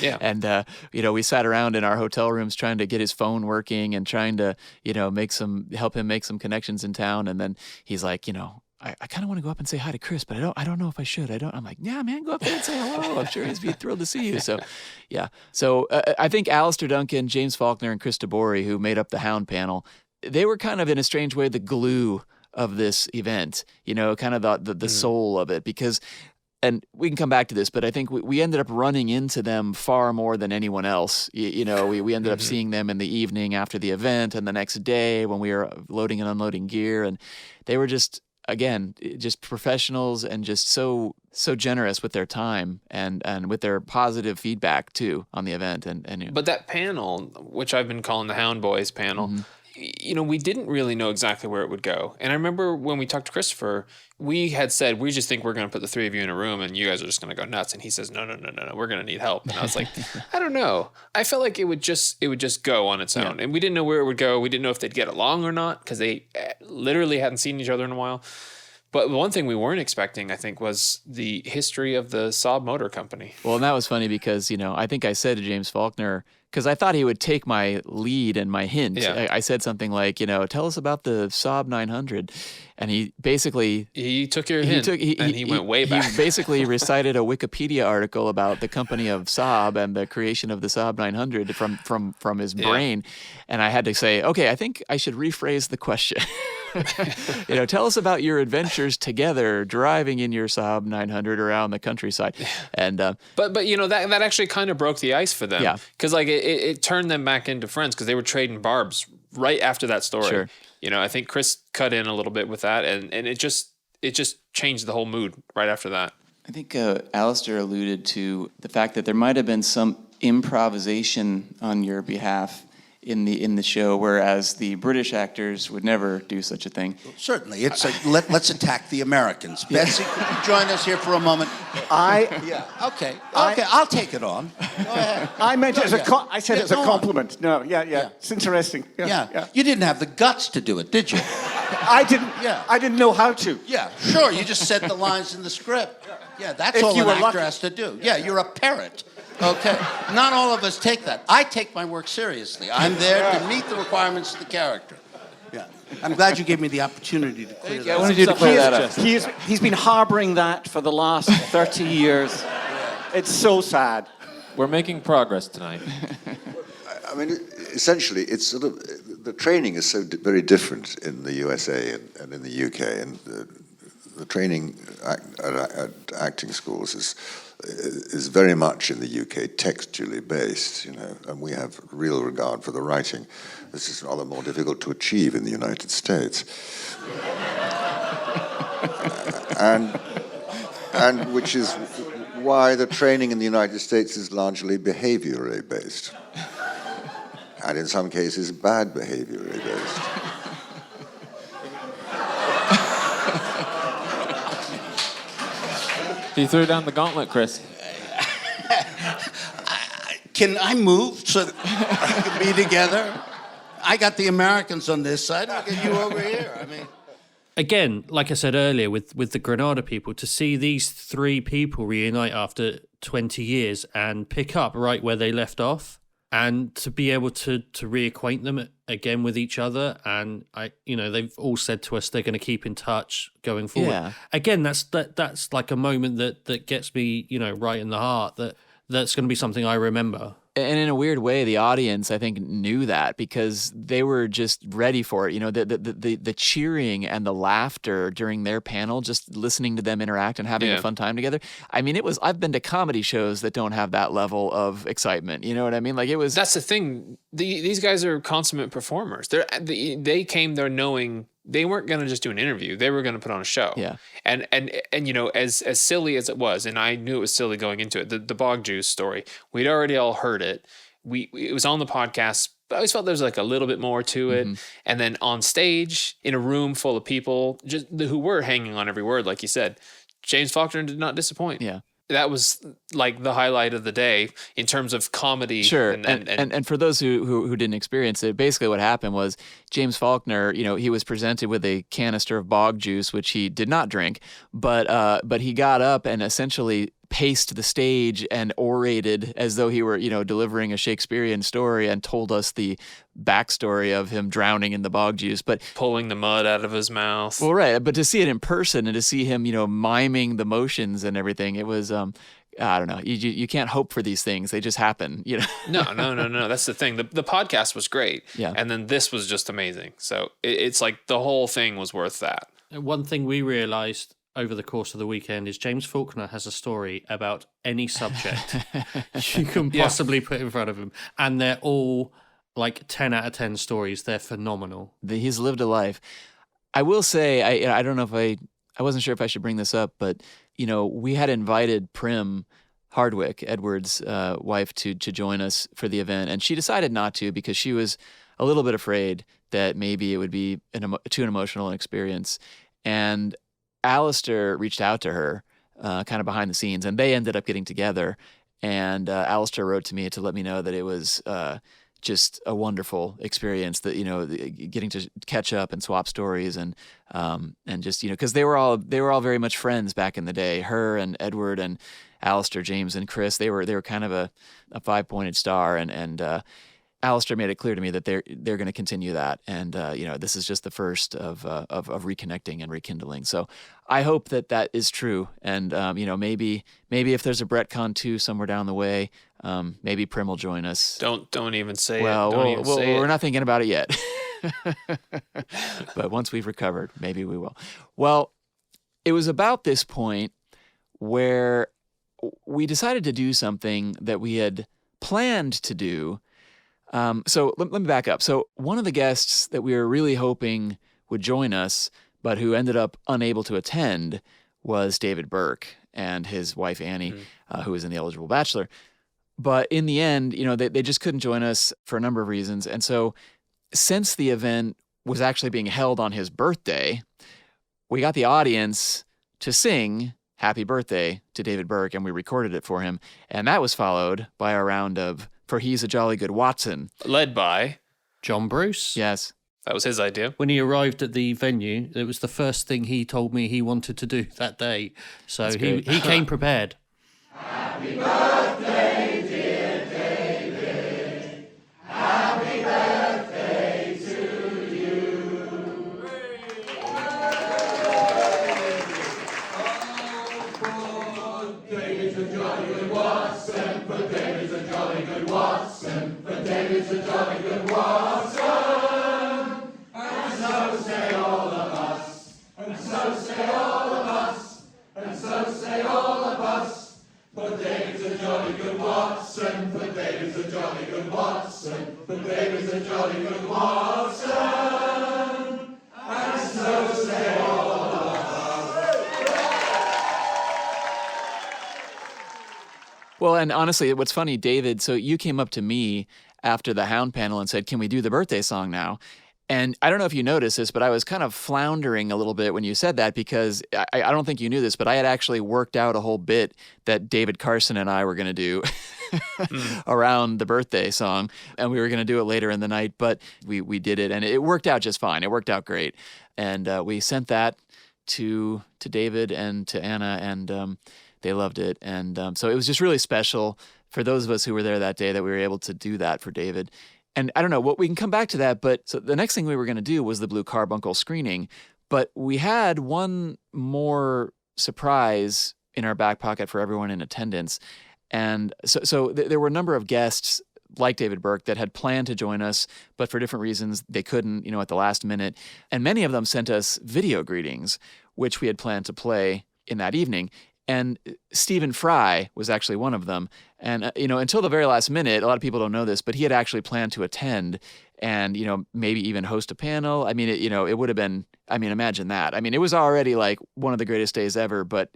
Yeah. And, we sat around in our hotel rooms trying to get his phone working and trying to, help him make some connections in town. And then he's like, I kind of want to go up and say hi to Chris, but I don't know if I should. I'm like, yeah, man, go up there and say hello. I'm sure he'd be thrilled to see you. So, yeah. So I think Alistair Duncan, James Faulkner, and Chris Tabori, who made up the Hound panel, they were kind of, in a strange way, the glue of this event, kind of the soul of it, because, and we can come back to this, but I think we ended up running into them far more than anyone else. We ended up seeing them in the evening after the event and the next day when we were loading and unloading gear, and they were just, again, just professionals and just so generous with their time and with their positive feedback too on the event. But that panel, which I've been calling the Hound Boys panel, we didn't really know exactly where it would go. And I remember when we talked to Christopher, we had said, we just think we're going to put the three of you in a room and you guys are just going to go nuts. And he says, no, we're going to need help. And I was like, I don't know. I felt like it would just go on its own. And we didn't know where it would go. We didn't know if they'd get along or not, because they literally hadn't seen each other in a while. But one thing we weren't expecting, I think, was the history of the Saab Motor Company. Well, and that was funny because, I think I said to James Faulkner, because I thought he would take my lead and my hint. Yeah. I said something like, tell us about the Saab 900. And he basically... He took your hint, and he went way back. He basically recited a Wikipedia article about the company of Saab and the creation of the Saab 900 from his brain. And I had to say, okay, I think I should rephrase the question. Tell us about your adventures together driving in your Saab 900 around the countryside. And but that actually kind of broke the ice for them. Yeah. Because it turned them back into friends, because they were trading barbs right after that story. Sure. I think Chris cut in a little bit with that, and it it just changed the whole mood right after that. I think Alistair alluded to the fact that there might have been some improvisation on your behalf in the show, whereas the British actors would never do such a thing. Certainly, it's let's attack the Americans. Betsy, could you join us here for a moment? Okay, I'll take it on. Go ahead. I meant it as I said it as a compliment. No, yeah. It's interesting. Yeah. You didn't have the guts to do it, did you? I didn't. Yeah. I didn't know how to. Yeah, sure. You just said the lines in the script. Yeah, that's all an actor has to do. Yeah, you're a parrot. Okay. Not all of us take that. I take my work seriously. I'm there to meet the requirements of the character. Yeah. I'm glad you gave me the opportunity to clear that up. I wanted you to clear that up. He's been harboring that for the last 30 years. It's so sad. We're making progress tonight. I mean, essentially, it's sort of the training is so very different in the USA and in the UK, and the training at acting schools is very much in the UK textually based, and we have real regard for the writing. This is rather more difficult to achieve in the United States, and which is why the training in the United States is largely behaviorally based, and in some cases bad behaviorally based. You threw down the gauntlet, Chris. Can I move so that we can be together? I got the Americans on this side. I'll get you over here. I mean, again, like I said earlier, with the Granada people, to see these three people reunite after 20 years and pick up right where they left off, and to be able to reacquaint them again with each other, and they've all said to us they're going to keep in touch going forward. Yeah. Again, that's like a moment that gets me, right in the heart. That's going to be something I remember. And in a weird way, the audience, I think, knew that because they were just ready for it. The cheering and the laughter during their panel, just listening to them interact and having a fun time together. I mean, I've been to comedy shows that don't have that level of excitement. You know what I mean? Like, it was. That's the thing. These guys are consummate performers. They came there knowing they weren't going to just do an interview. They were going to put on a show. Yeah. And as silly as it was, and I knew it was silly going into it, the bog juice story, we'd already all heard it. It was on the podcast, but I always felt there was like a little bit more to it. Mm-hmm. And then on stage, in a room full of people who were hanging on every word, like you said, James Faulkner did not disappoint. Yeah. That was like the highlight of the day in terms of comedy. Sure. And for those who didn't experience it, basically what happened was James Faulkner, he was presented with a canister of bog juice, which he did not drink, but he got up and essentially paced the stage and orated as though he were, delivering a Shakespearean story, and told us the backstory of him drowning in the bog juice, but pulling the mud out of his mouth. Well, right. But to see it in person and to see him, miming the motions and everything, it was, I don't know. You can't hope for these things. They just happen, No. That's the thing. The podcast was great. Yeah. And then this was just amazing. So it's like the whole thing was worth that. One thing we realized over the course of the weekend is James Faulkner has a story about any subject you can possibly put in front of him. And they're all like 10 out of 10 stories. They're phenomenal. He's lived a life. I will say, I don't know if I wasn't sure if I should bring this up, but, we had invited Prim Hardwick, Edward's wife, to join us for the event. And she decided not to because she was a little bit afraid that maybe it would be too emotional an experience. And Alistair reached out to her kind of behind the scenes, and they ended up getting together. And Alistair wrote to me to let me know that it was just a wonderful experience, that getting to catch up and swap stories and just because they were all very much friends back in the day. Her and Edward and Alistair, James and Chris, they were kind of a 5-pointed star, and Alistair made it clear to me that they're going to continue that, and this is just the first of reconnecting and rekindling. So I hope that is true, and maybe if there's a BrettCon 2 somewhere down the way, maybe Prim will join us. Don't even say it. We're not thinking about it yet, but once we've recovered, maybe we will. Well, it was about this point where we decided to do something that we had planned to do. So let me back up. So one of the guests that we were really hoping would join us, but who ended up unable to attend was David Burke and his wife Annie, who was in The Eligible Bachelor. But in the end, they just couldn't join us for a number of reasons. And so since the event was actually being held on his birthday, we got the audience to sing Happy Birthday to David Burke, and we recorded it for him. And that was followed by a round of For He's a Jolly Good Watson. Led by John Bruce. Yes. That was his idea. When he arrived at the venue, it was the first thing he told me he wanted to do that day. So he came prepared. Happy birthday, dear David. Happy birthday to you. For David's a jolly good Watson. For David's a jolly good Watson. For David's a jolly good Watson. And so say all of us. And so say all of us. And so say all of us. For David's a jolly good Watson, for David's a jolly good Watson, for David's a jolly good Watson, and so say all of us. Well, and honestly, what's funny, David, so you came up to me after the Hound panel and said, can we do the birthday song now? And I don't know if you noticed this, but I was kind of floundering a little bit when you said that, because I don't think you knew this, but I had actually worked out a whole bit that David Carson and I were going to do around the birthday song, and we were going to do it later in the night, but we did it, and it worked out just fine. It worked out great. And we sent that to David and to Anna, and they loved it. And so it was just really special for those of us who were there that day that we were able to do that for David. And I don't know, we can come back to that, but so the next thing we were going to do was the Blue Carbuncle screening, but we had one more surprise in our back pocket for everyone in attendance. And so there were a number of guests like David Burke that had planned to join us, but for different reasons, they couldn't, at the last minute. And many of them sent us video greetings, which we had planned to play in that evening. And Stephen Fry was actually one of them. And, until the very last minute, a lot of people don't know this, but he had actually planned to attend and, maybe even host a panel. I mean, it would have been, imagine that. I mean, it was already like one of the greatest days ever, but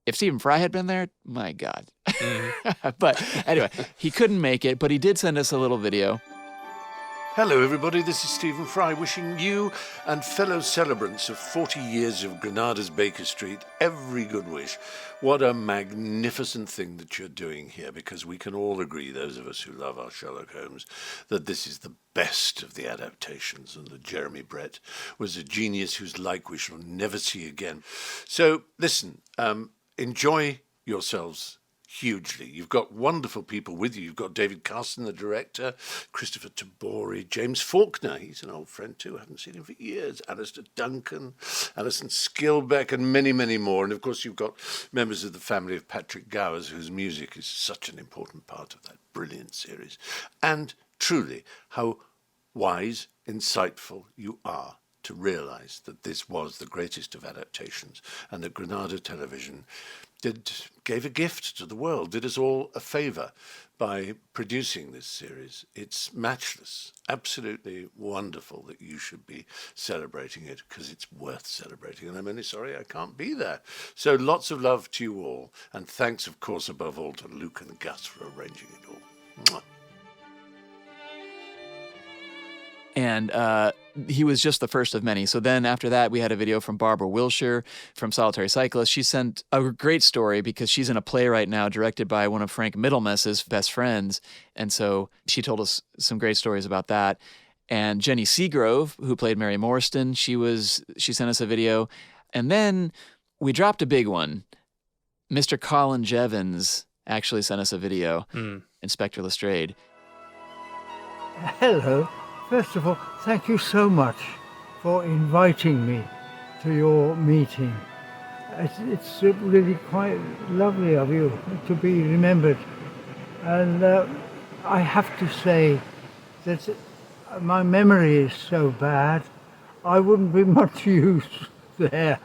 if Stephen Fry had been there, my God. Mm-hmm. But anyway, he couldn't make it, but he did send us a little video. Hello everybody, this is Stephen Fry wishing you and fellow celebrants of 40 years of Granada's Baker Street every good wish. What a magnificent thing that you're doing here, because we can all agree, those of us who love our Sherlock Holmes, that this is the best of the adaptations, and that Jeremy Brett was a genius whose like we shall never see again. So listen, enjoy yourselves hugely. You've got wonderful people with you. You've got David Carson, the director, Christopher Tabori, James Faulkner, he's an old friend too, I haven't seen him for years, Alistair Duncan, Alison Skilbeck, and many, many more. And of course you've got members of the family of Patrick Gowers, whose music is such an important part of that brilliant series. And truly, how wise, insightful you are to realise that this was the greatest of adaptations, and that Granada Television gave a gift to the world, did us all a favour by producing this series. It's matchless, absolutely wonderful that you should be celebrating it, because it's worth celebrating, and I'm only sorry I can't be there. So lots of love to you all, and thanks, of course, above all to Luke and Gus for arranging it all. Mwah. And he was just the first of many. So then after that, we had a video from Barbara Wilshire from Solitary Cyclist. She sent a great story because she's in a play right now directed by one of Frank Middlemess's best friends. And so she told us some great stories about that. And Jenny Seagrove, who played Mary Morstan, she sent us a video. And then we dropped a big one. Mr. Colin Jevons actually sent us a video, Inspector Lestrade. Hello. First of all, thank you so much for inviting me to your meeting. It's really quite lovely of you to be remembered. And I have to say that my memory is so bad, I wouldn't be much use there,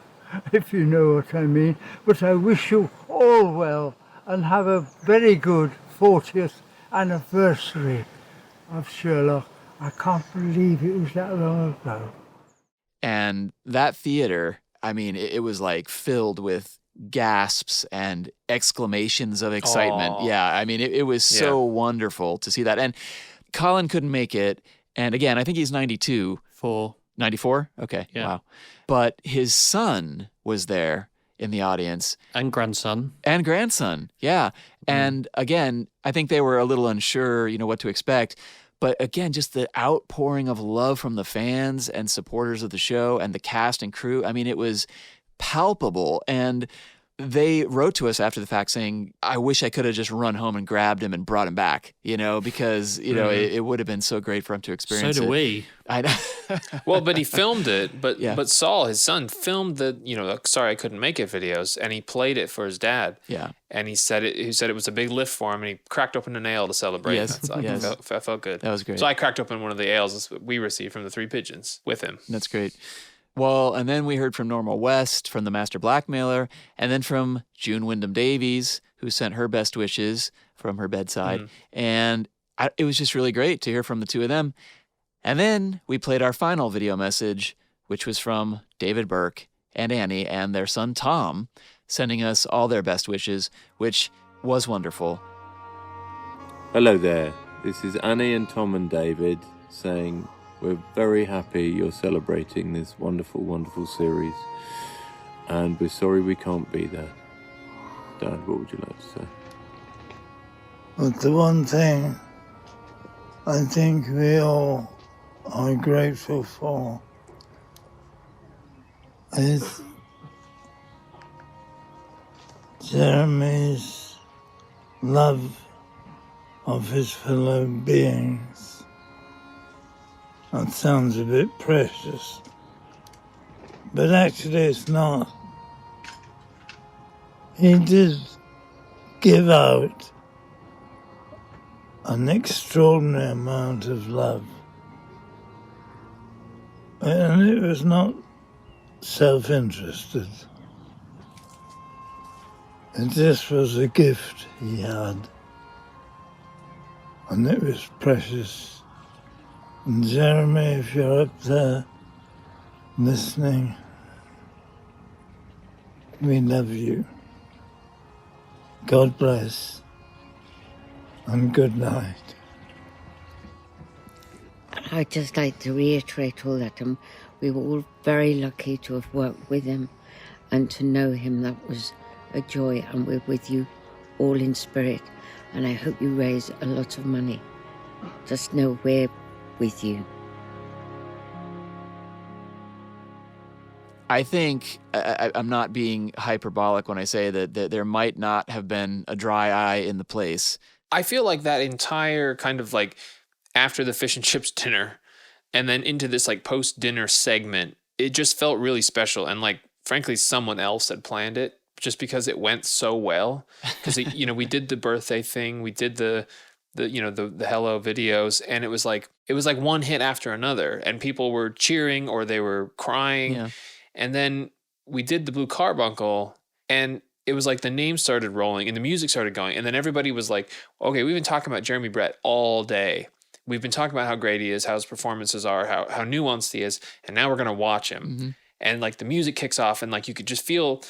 if you know what I mean. But I wish you all well and have a very good 40th anniversary of Sherlock. I can't believe it was that long ago. And that theater, I mean, it was like filled with gasps and exclamations of excitement. Aww. Yeah, I mean, it was so wonderful to see that. And Colin couldn't make it. And again, I think he's 92. 94? Okay, Yeah. wow. But his son was there in the audience. And grandson. And grandson, yeah. And again, I think they were a little unsure, what to expect. But again, just the outpouring of love from the fans and supporters of the show and the cast and crew. I mean, it was palpable. And they wrote to us after the fact saying, I wish I could have just run home and grabbed him and brought him back, because, it would have been so great for him to experience it. So do we. I know. Well, but he filmed it. But Saul, his son, filmed the, sorry I couldn't make it videos, and he played it for his dad. Yeah. And he said it was a big lift for him, and he cracked open an ale to celebrate. Yes. I felt good. That was great. So I cracked open one of the ales we received from the Three Pigeons with him. That's great. Well, and then we heard from Norma West, from the Master Blackmailer, and then from June Wyndham Davies, who sent her best wishes from her bedside. And it was just really great to hear from the two of them. And then we played our final video message, which was from David Burke and Annie and their son Tom, sending us all their best wishes, which was wonderful. Hello there. This is Annie and Tom and David saying we're very happy you're celebrating this wonderful, wonderful series. And we're sorry we can't be there. Dad, what would you like to say? But the one thing I think we all are grateful for is Jeremy's love of his fellow beings. That sounds a bit precious, but actually it's not. He did give out an extraordinary amount of love. And it was not self-interested. It just was a gift he had. And it was precious. And Jeremy, if you're up there listening, we love you. God bless. And good night. I'd just like to reiterate all that we were all very lucky to have worked with him and to know him. That was a joy, and we're with you all in spirit, and I hope you raise a lot of money. Just know we're with you. I think I'm not being hyperbolic when I say that there might not have been a dry eye in the place. I feel like that entire kind of like after the fish and chips dinner and then into this like post-dinner segment, it just felt really special. And like, frankly, someone else had planned it just because it went so well. Because, we did the birthday thing, we did the hello videos, and it was like one hit after another, and people were cheering or they were crying. Yeah. And then we did the Blue Carbuncle, and it was like the names started rolling and the music started going. And then everybody was like, okay, we've been talking about Jeremy Brett all day. We've been talking about how great he is, how his performances are, how nuanced he is. And now we're going to watch him. Mm-hmm. And like the music kicks off, and like you could just feel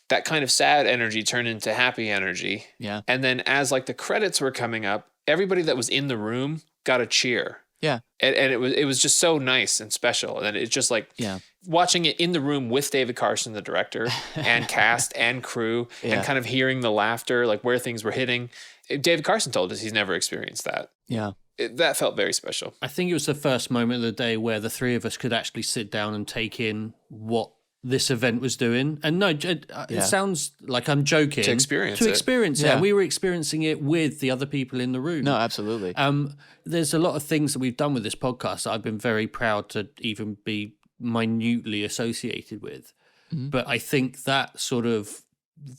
that kind of sad energy turn into happy energy. Yeah. And then as like the credits were coming up, everybody that was in the room got a cheer. Yeah. And it was just so nice and special. And it's just like watching it in the room with David Carson, the director, and cast and crew, and kind of hearing the laughter, like where things were hitting. David Carson told us he's never experienced that. Yeah. That felt very special. I think it was the first moment of the day where the three of us could actually sit down and take in what this event was doing. And no, it sounds like I'm joking. To experience it. And we were experiencing it with the other people in the room. No, absolutely. There's a lot of things that we've done with this podcast that I've been very proud to even be minutely associated with. Mm-hmm. But I think that sort of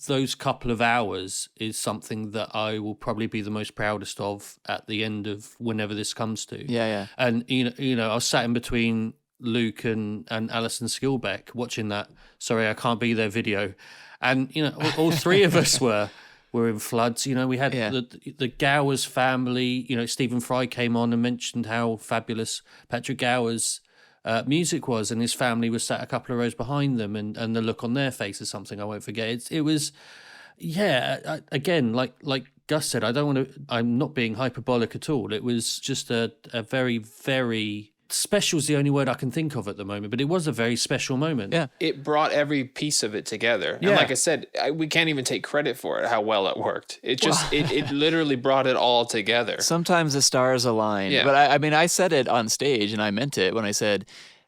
those couple of hours is something that I will probably be the most proudest of at the end of whenever this comes to. Yeah. And I was sat in between Luke and Alison Skilbeck watching that Sorry I Can't Be There video, and all three of us were in floods. We had the Gowers family. Stephen Fry came on and mentioned how fabulous Patrick Gowers music was, and his family was sat a couple of rows behind them, and the look on their face is something I won't forget. It was, again, like Gus said, I'm not being hyperbolic at all. It was just a very, very... special is the only word I can think of at the moment, but it was a very special moment. Yeah. It brought every piece of it together. Yeah. And like I said, we can't even take credit for it, how well it worked. It just, it literally brought it all together. Sometimes the stars align. Yeah. But I said it on stage, and I meant it when I said,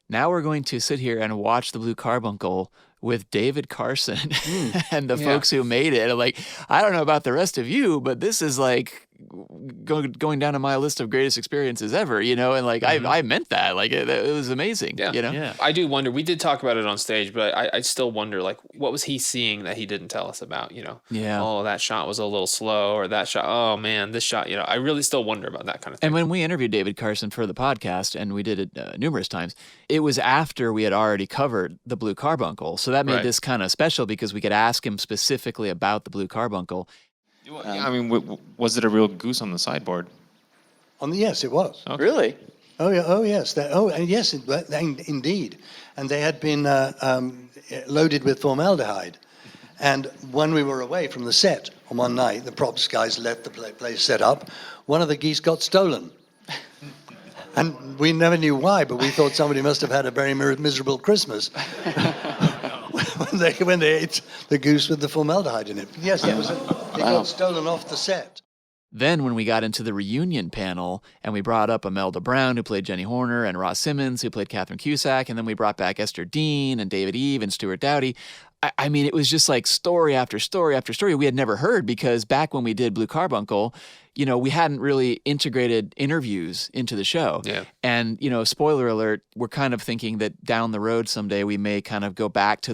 now we're going to sit here and watch The Blue Carbuncle with David Carson and the folks who made it. Like, I don't know about the rest of you, but this is like going down on my list of greatest experiences ever, you know? And like, I meant that. Like, it was amazing, you know? Yeah. I do wonder, we did talk about it on stage, but I still wonder, like, what was he seeing that he didn't tell us about, you know? Yeah. Oh, that shot was a little slow, or that shot, oh man, this shot, you know, I really still wonder about that kind of thing. And when we interviewed David Carson for the podcast, and we did it numerous times, it was after we had already covered The Blue Carbuncle. So that made this kind of special because we could ask him specifically about The Blue Carbuncle. I mean, was it a real goose on the sideboard? Yes, it was. Okay. Really? Oh, yeah, oh yes. And yes, indeed. And they had been loaded with formaldehyde. And when we were away from the set on one night, the props guys left the place set up. One of the geese got stolen. And we never knew why, but we thought somebody must have had a very miserable Christmas when they ate the goose with the formaldehyde in it. Yes, it got stolen off the set. Then when we got into the reunion panel and we brought up Imelda Brown, who played Jenny Horner, and Ross Simmons, who played Catherine Cusack, and then we brought back Esther Dean and David Eve and Stuart Dowdy. I mean, it was just like story after story after story we had never heard, because back when we did Blue Carbuncle, you know, we hadn't really integrated interviews into the show. Yeah. And, you know, spoiler alert, we're kind of thinking that down the road someday we may kind of go back to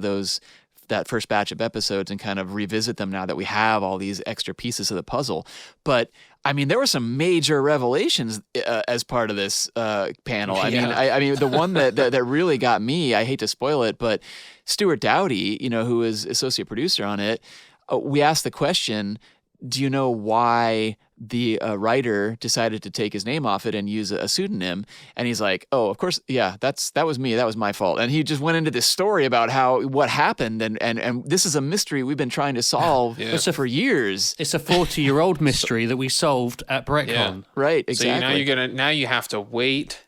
that first batch of episodes and kind of revisit them now that we have all these extra pieces of the puzzle. But I mean, there were some major revelations as part of this panel. I mean, the one that really got me, I hate to spoil it, but Stuart Dowdy, you know, who is associate producer on it, we asked the question, do you know why the writer decided to take his name off it and use a pseudonym? And he's like, oh, of course, yeah, that was me. That was my fault. And he just went into this story about what happened. And this is a mystery we've been trying to solve for years. It's a 40-year-old mystery that we solved at BrettCon. Yeah. Right, exactly. So now you have to wait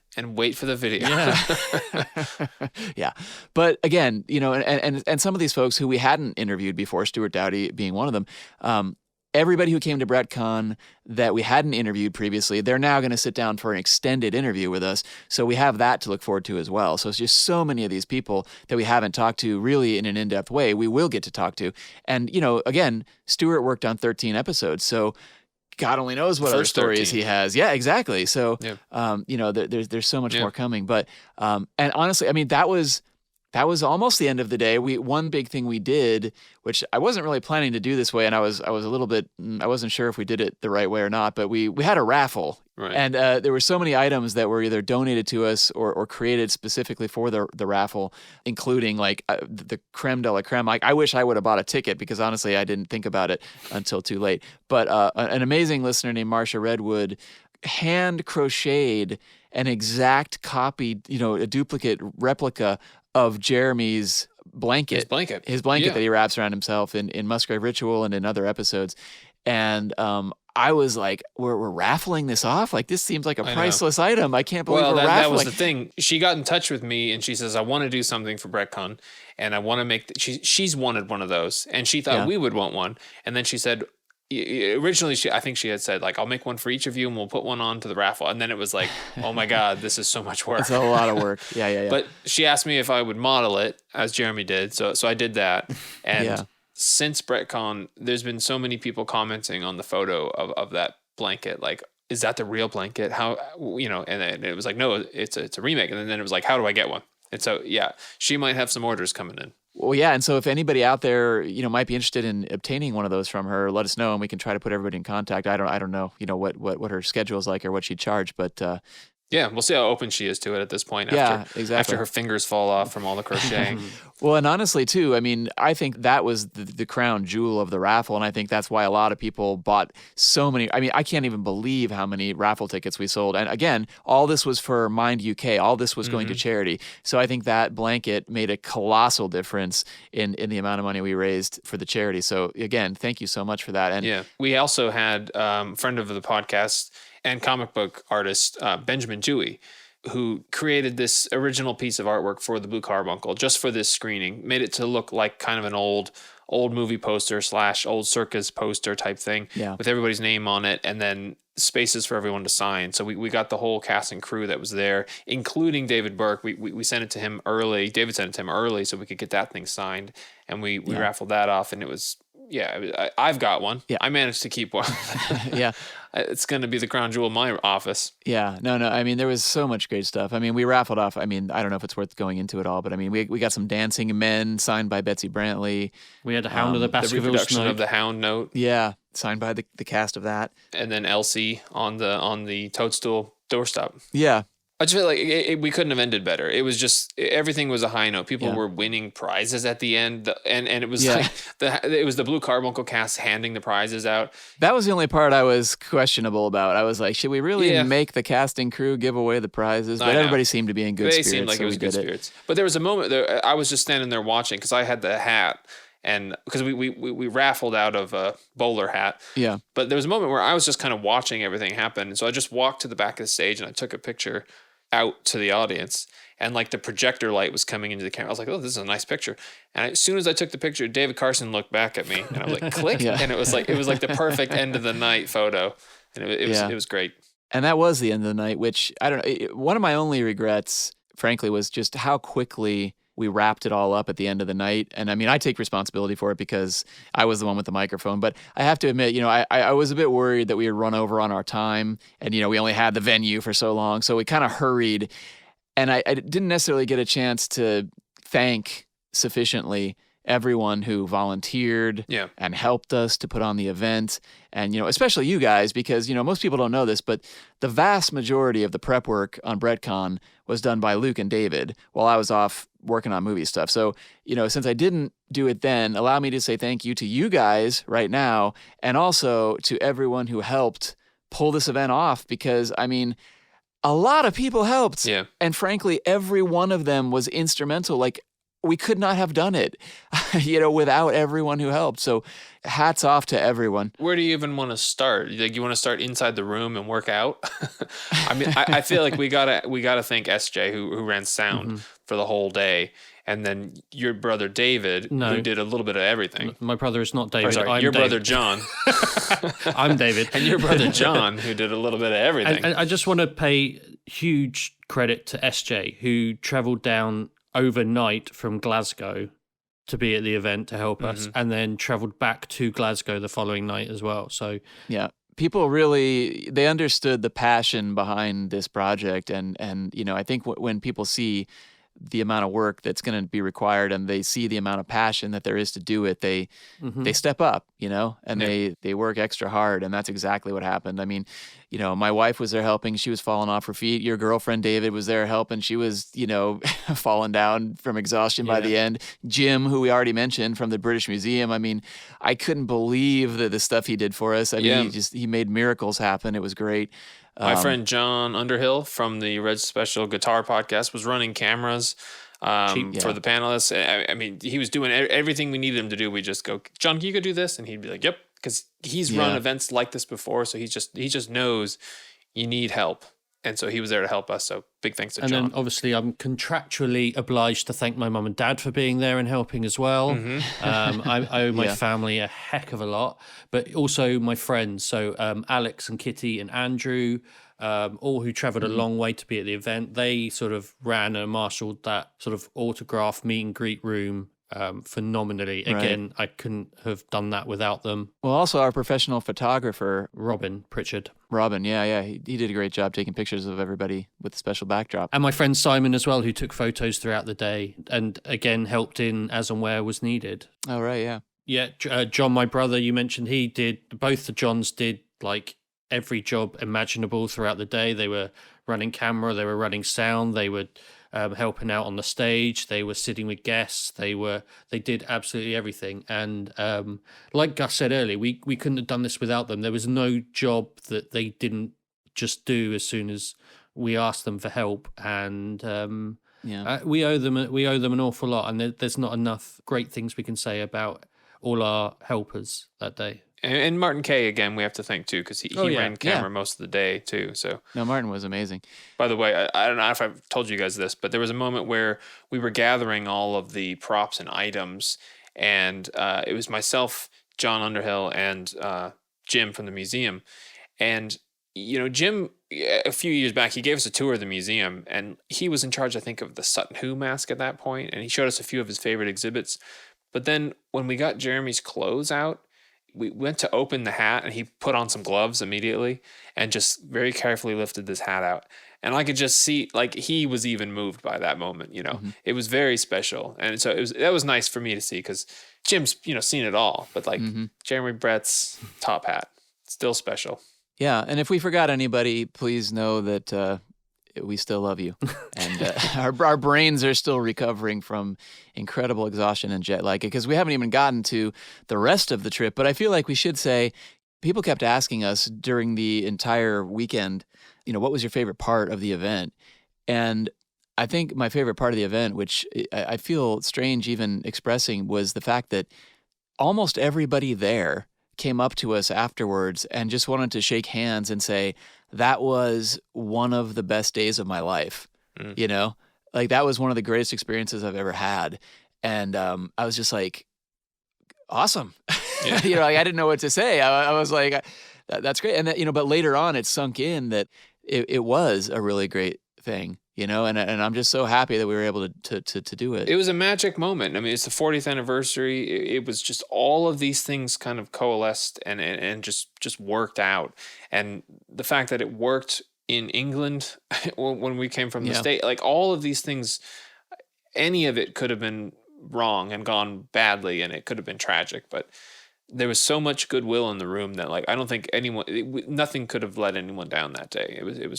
for the video. Yeah. Yeah. But again, you know, and some of these folks who we hadn't interviewed before, Stuart Dowdy being one of them, everybody who came to BrettCon that we hadn't interviewed previously, they're now going to sit down for an extended interview with us. So we have that to look forward to as well. So it's just so many of these people that we haven't talked to really in an in-depth way, we will get to talk to. And, you know, again, Stuart worked on 13 episodes. So God only knows what other stories he has. Yeah, exactly. So, you know, there's so much more coming. But, and honestly, I mean, that was almost the end of the day. One big thing we did, which I wasn't really planning to do this way, and I was a little bit, I wasn't sure if we did it the right way or not, but we had a raffle. Right. And there were so many items that were either donated to us or created specifically for the raffle, including like the creme de la creme. I wish I would have bought a ticket because honestly, I didn't think about it until too late. But an amazing listener named Marsha Redwood hand crocheted an exact copy, you know, a duplicate replica of Jeremy's blanket. His blanket that he wraps around himself in Musgrave Ritual and in other episodes. And I was like, we're raffling this off? Like, this seems like a priceless item. I can't believe we're raffling. That was the thing. She got in touch with me and she says, I want to do something for BrettCon and I want to make, she's wanted one of those and she thought we would want one. And then she said, originally I think she had said like, I'll make one for each of you and we'll put one on to the raffle. And then it was like, oh my God, this is so much work. It's a lot of work. Yeah. But she asked me if I would model it as Jeremy did. So I did that. And since BrettCon, there's been so many people commenting on the photo of that blanket. Like, is that the real blanket? How, you know, and it was like, no, it's a remake. And then it was like, how do I get one? And so, yeah, she might have some orders coming in. Well, yeah, and so if anybody out there, you know, might be interested in obtaining one of those from her, let us know, and we can try to put everybody in contact. I don't know, you know, what her schedule is like or what she'd charge, but Yeah, we'll see how open she is to it at this point. After her fingers fall off from all the crocheting. Well, and honestly, too, I mean, I think that was the crown jewel of the raffle, and I think that's why a lot of people bought so many. I mean, I can't even believe how many raffle tickets we sold. And again, all this was for Mind UK. All this was going to charity. So I think that blanket made a colossal difference in the amount of money we raised for the charity. So again, thank you so much for that. And yeah, we also had a friend of the podcast and comic book artist Benjamin Dewey, who created this original piece of artwork for the Blue Carbuncle just for this screening, made it to look like kind of an old movie poster / old circus poster type thing with everybody's name on it, and then spaces for everyone to sign. So we got the whole cast and crew that was there, including David Burke. We sent it to him early. David sent it to him early so we could get that thing signed, and we raffled that off, and it was... Yeah, I've got one. Yeah. I managed to keep one. Yeah. It's going to be the crown jewel of my office. Yeah. No. I mean, there was so much great stuff. I mean, we raffled off. I mean, I don't know if it's worth going into it all, but I mean, we got some Dancing Men signed by Betsy Brantley. We had a Hound of the Baskervilles the reproduction note. of the Hound note. Yeah, signed by the cast of that. And then Elsie on the toadstool doorstop. Yeah. I just feel like we couldn't have ended better. It was just, everything was a high note. People were winning prizes at the end, and it was like it was the Blue Carbuncle cast handing the prizes out. That was the only part I was questionable about. I was like, should we really make the casting crew give away the prizes? But everybody seemed to be in good spirits. They seemed like so it was good spirits. But there was a moment there, I was just standing there watching because I had the hat. And because we raffled out of a bowler hat. Yeah. But there was a moment where I was just kind of watching everything happen. And so I just walked to the back of the stage and I took a picture out to the audience, and like the projector light was coming into the camera. I was like, oh, this is a nice picture. And as soon as I took the picture, David Carson looked back at me and I was like, click. And it was like the perfect end of the night photo. And it was great. And that was the end of the night, which I don't know. One of my only regrets, frankly, was just how quickly we wrapped it all up at the end of the night. And I mean, I take responsibility for it because I was the one with the microphone. But I have to admit, I was a bit worried that we would run over on our time. And, we only had the venue for so long. So we kind of hurried. And I didn't necessarily get a chance to thank sufficiently everyone who volunteered and helped us to put on the event. And, especially you guys, because, most people don't know this, but the vast majority of the prep work on BrettCon was done by Luke and David while I was off working on movie stuff. So, since I didn't do it then, allow me to say thank you to you guys right now, and also to everyone who helped pull this event off, because, I mean, a lot of people helped. Yeah. And frankly, every one of them was instrumental. Like, we could not have done it, without everyone who helped. So hats off to everyone. Where do you even want to start? Like, you want to start inside the room and work out? I mean, I feel like we gotta thank SJ who ran sound for the whole day. And then your brother David, who did a little bit of everything. My brother is not David. Sorry, I'm your David. brother John. I'm David. And your brother John, who did a little bit of everything. And I just want to pay huge credit to SJ, who travelled down overnight from Glasgow to be at the event to help us, and then travelled back to Glasgow the following night as well. So yeah. People really, they understood the passion behind this project. And I think when people see the amount of work that's going to be required and they see the amount of passion that there is to do it, they step up, and they work extra hard. And that's exactly what happened. I mean, my wife was there helping. She was falling off her feet. Your girlfriend, David, was there helping. She was, falling down from exhaustion by the end. Jim, who we already mentioned from the British Museum. I mean, I couldn't believe the stuff he did for us. I mean, he made miracles happen. It was great. My friend John Underhill from the Red Special Guitar Podcast was running cameras for the panelists. I mean, he was doing everything we needed him to do. We just go, John, can you go do this? And he'd be like, yep, because he's run events like this before. So he just knows you need help. And so he was there to help us. So big thanks to John. And then obviously I'm contractually obliged to thank my mum and dad for being there and helping as well. I owe my family a heck of a lot, but also my friends. So Alex and Kitty and Andrew, all who travelled a long way to be at the event. They sort of ran and marshalled that sort of autograph meet and greet room phenomenally. Again, I couldn't have done that without them. Well, also our professional photographer, Robin Pritchard. Robin, he did a great job taking pictures of everybody with the special backdrop. And my friend Simon as well, who took photos throughout the day and again helped in as and where was needed. Oh, right, yeah. Yeah, John, my brother, you mentioned, both the Johns did like every job imaginable throughout the day. They were running camera, they were running sound, they were helping out on the stage, they were sitting with guests, they did absolutely everything. And like Gus said earlier, we couldn't have done this without them. There was no job that they didn't just do as soon as we asked them for help. And we owe them an awful lot, and there's not enough great things we can say about all our helpers that day. And Martin Kay, again, we have to thank, too, because he ran camera most of the day, too. So no, Martin was amazing. By the way, I don't know if I've told you guys this, but there was a moment where we were gathering all of the props and items, and it was myself, John Underhill, and Jim from the museum. And, Jim, a few years back, he gave us a tour of the museum, and he was in charge, I think, of the Sutton Hoo mask at that point, and he showed us a few of his favorite exhibits. But then when we got Jeremy's clothes out, we went to open the hat, and he put on some gloves immediately and just very carefully lifted this hat out. And I could just see, like, he was even moved by that moment, Mm-hmm. It was very special. And so that was nice for me to see, because Jim's, seen it all. But, like, Jeremy Brett's top hat, still special. Yeah, and if we forgot anybody, please know that we still love you. And our brains are still recovering from incredible exhaustion and jet lag, because we haven't even gotten to the rest of the trip. But I feel like we should say, people kept asking us during the entire weekend, what was your favorite part of the event? And I think my favorite part of the event, which I feel strange even expressing, was the fact that almost everybody there came up to us afterwards and just wanted to shake hands and say, that was one of the best days of my life. Like, that was one of the greatest experiences I've ever had. And I was just like, awesome. Yeah. I didn't know what to say. I was like, that's great. And that, but later on it sunk in that it was a really great thing, and I'm just so happy that we were able to do it. It was a magic moment. I mean, it's the 40th anniversary. It was just all of these things kind of coalesced and just worked out. And the fact that it worked in England when we came from the State, like, all of these things, any of it could have been wrong and gone badly, and it could have been tragic, but there was so much goodwill in the room that, like, I don't think nothing could have let anyone down that day. It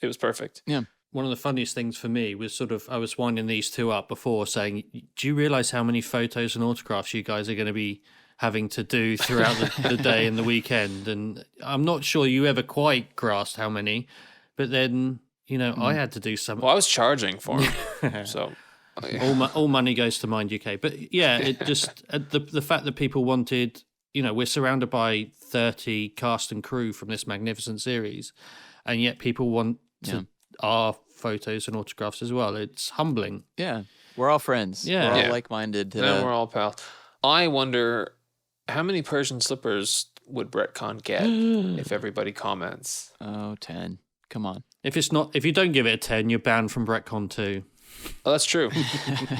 was perfect. Yeah. One of the funniest things for me was I was winding these two up before saying, do you realize how many photos and autographs you guys are going to be having to do throughout the day and the weekend? And I'm not sure you ever quite grasped how many, but then, I had to do some. Well, I was charging for them, so. All money goes to Mind UK. But yeah, it just, the fact that people wanted, we're surrounded by 30 cast and crew from this magnificent series, and yet people want our photos and autographs as well. It's humbling. Yeah. We're all friends. Yeah. We're all like-minded. And we're all pals. I wonder how many Persian slippers would BrettCon get if everybody comments? Oh, 10. Come on. If you don't give it a 10, you're banned from BrettCon too. Oh, that's true.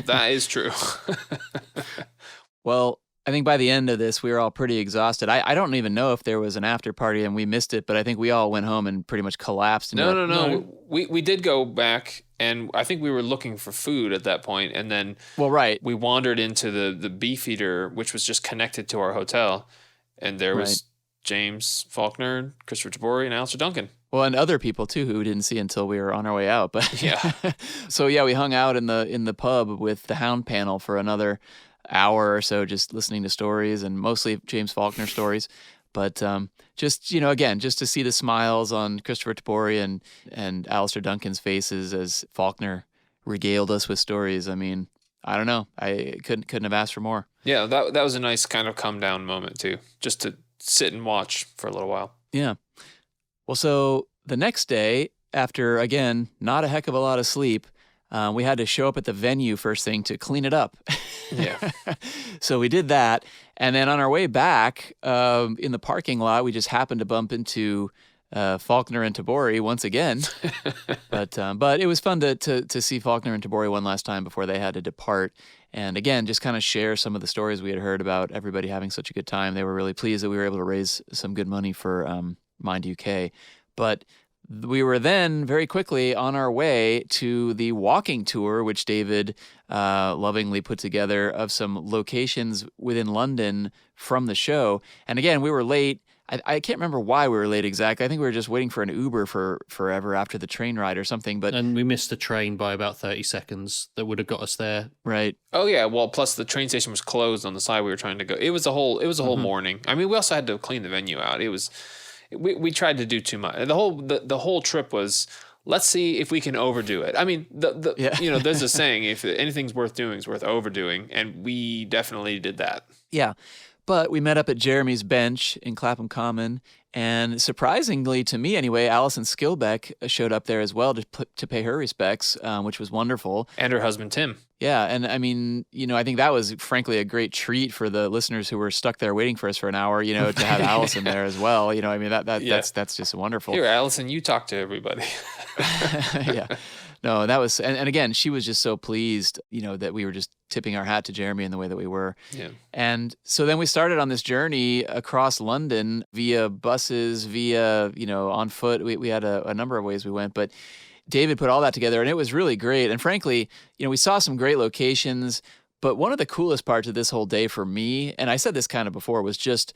That is true. Well, I think by the end of this, we were all pretty exhausted. I don't even know if there was an after party and we missed it, but I think we all went home and pretty much collapsed. No. We did go back, and I think we were looking for food at that point, and then we wandered into the Beefeater, which was just connected to our hotel, and there was James Faulkner, Christopher Tabori, and Alistair Duncan. Well, and other people too who we didn't see until we were on our way out. But yeah. So we hung out in the pub with the Hound panel for another hour or so, just listening to stories, and mostly James Faulkner stories. But just again, just to see the smiles on Christopher Tabori and Alistair Duncan's faces as Faulkner regaled us with stories. I mean, I don't know. I couldn't have asked for more. Yeah, that was a nice kind of come down moment too, just to sit and watch for a little while. Yeah. Well, so the next day, after, again, not a heck of a lot of sleep, we had to show up at the venue first thing to clean it up. Yeah. So we did that. And then on our way back, in the parking lot, we just happened to bump into Faulkner and Tabori once again. But it was fun to see Faulkner and Tabori one last time before they had to depart. And again, just kind of share some of the stories we had heard about everybody having such a good time. They were really pleased that we were able to raise some good money for Mind UK. But We were then very quickly on our way to the walking tour, which David lovingly put together, of some locations within London from the show. And again, we were late. I can't remember why we were late exactly. I think we were just waiting for an Uber for forever after the train ride or something. And we missed the train by about 30 seconds that would have got us there. Right. Oh yeah. Well, plus the train station was closed on the side we were trying to go. It was a whole morning. I mean, we also had to clean the venue out. We tried to do too much. The whole trip was, let's see if we can overdo it. I mean, there's a saying, if anything's worth doing, it's worth overdoing, and we definitely did that. Yeah. But we met up at Jeremy's bench in Clapham Common, and surprisingly to me anyway, Alison Skilbeck showed up there as well to pay her respects, which was wonderful. And her husband, Tim. Yeah, and I mean, I think that was frankly a great treat for the listeners who were stuck there waiting for us for an hour, to have Alison there as well. I mean, that's just wonderful. Here, Alison, you talk to everybody. Yeah. No, that was, and again, she was just so pleased, that we were just tipping our hat to Jeremy in the way that we were. Yeah. And so then we started on this journey across London via buses, via, on foot. We had a number of ways we went, but David put all that together, and it was really great. And frankly, we saw some great locations, but one of the coolest parts of this whole day for me, and I said this kind of before, was just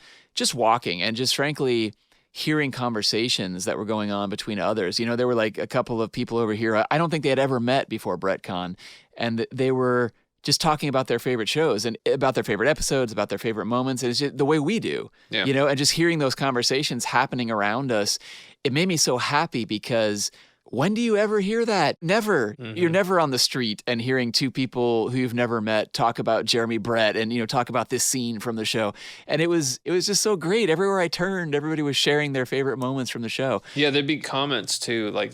walking and just frankly hearing conversations that were going on between others. There were like a couple of people over here I don't think they had ever met before BrettCon, and they were just talking about their favorite shows and about their favorite episodes, about their favorite moments, and it's just the way we do. Yeah. And just hearing those conversations happening around us, it made me so happy because when do you ever hear that? Never. Mm-hmm. You're never on the street and hearing two people who you've never met talk about Jeremy Brett and, talk about this scene from the show. And it was just so great. Everywhere I turned, everybody was sharing their favorite moments from the show. Yeah, there'd be comments too, like,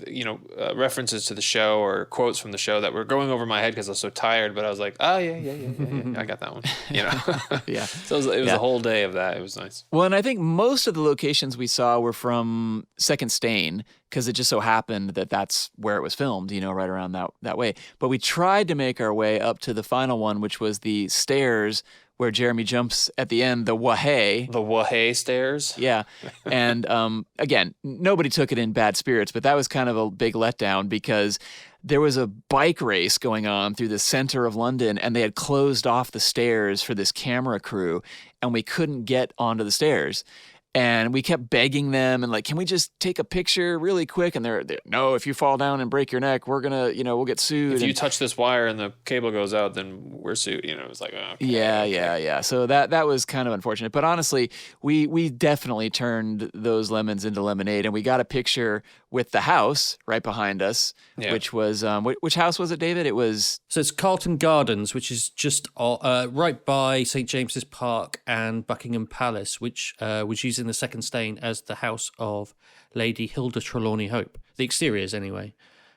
references to the show or quotes from the show that were going over my head because I was so tired. But I was like, oh, yeah, I got that one. Yeah. So it was a whole day of that. It was nice. Well, and I think most of the locations we saw were from Second Stain, because it just so happened that that's where it was filmed, right around that way. But we tried to make our way up to the final one, which was the stairs where Jeremy jumps at the end, the Wahey. The Wahey stairs? Yeah. And again, nobody took it in bad spirits, but that was kind of a big letdown because there was a bike race going on through the center of London, and they had closed off the stairs for this camera crew, and we couldn't get onto the stairs. And we kept begging them and like, can we just take a picture really quick? And they're no, if you fall down and break your neck, we're going to, we'll get sued. If you touch this wire and the cable goes out, then we're sued. It was like, oh, okay, Yeah. So that was kind of unfortunate. But honestly, we definitely turned those lemons into lemonade. And we got a picture with the house right behind us, which was, which house was it, David? It was... So it's Carlton Gardens, which is just right by St. James's Park and Buckingham Palace, which was using the Second Stain as the house of Lady Hilda Trelawney Hope. The exteriors, anyway.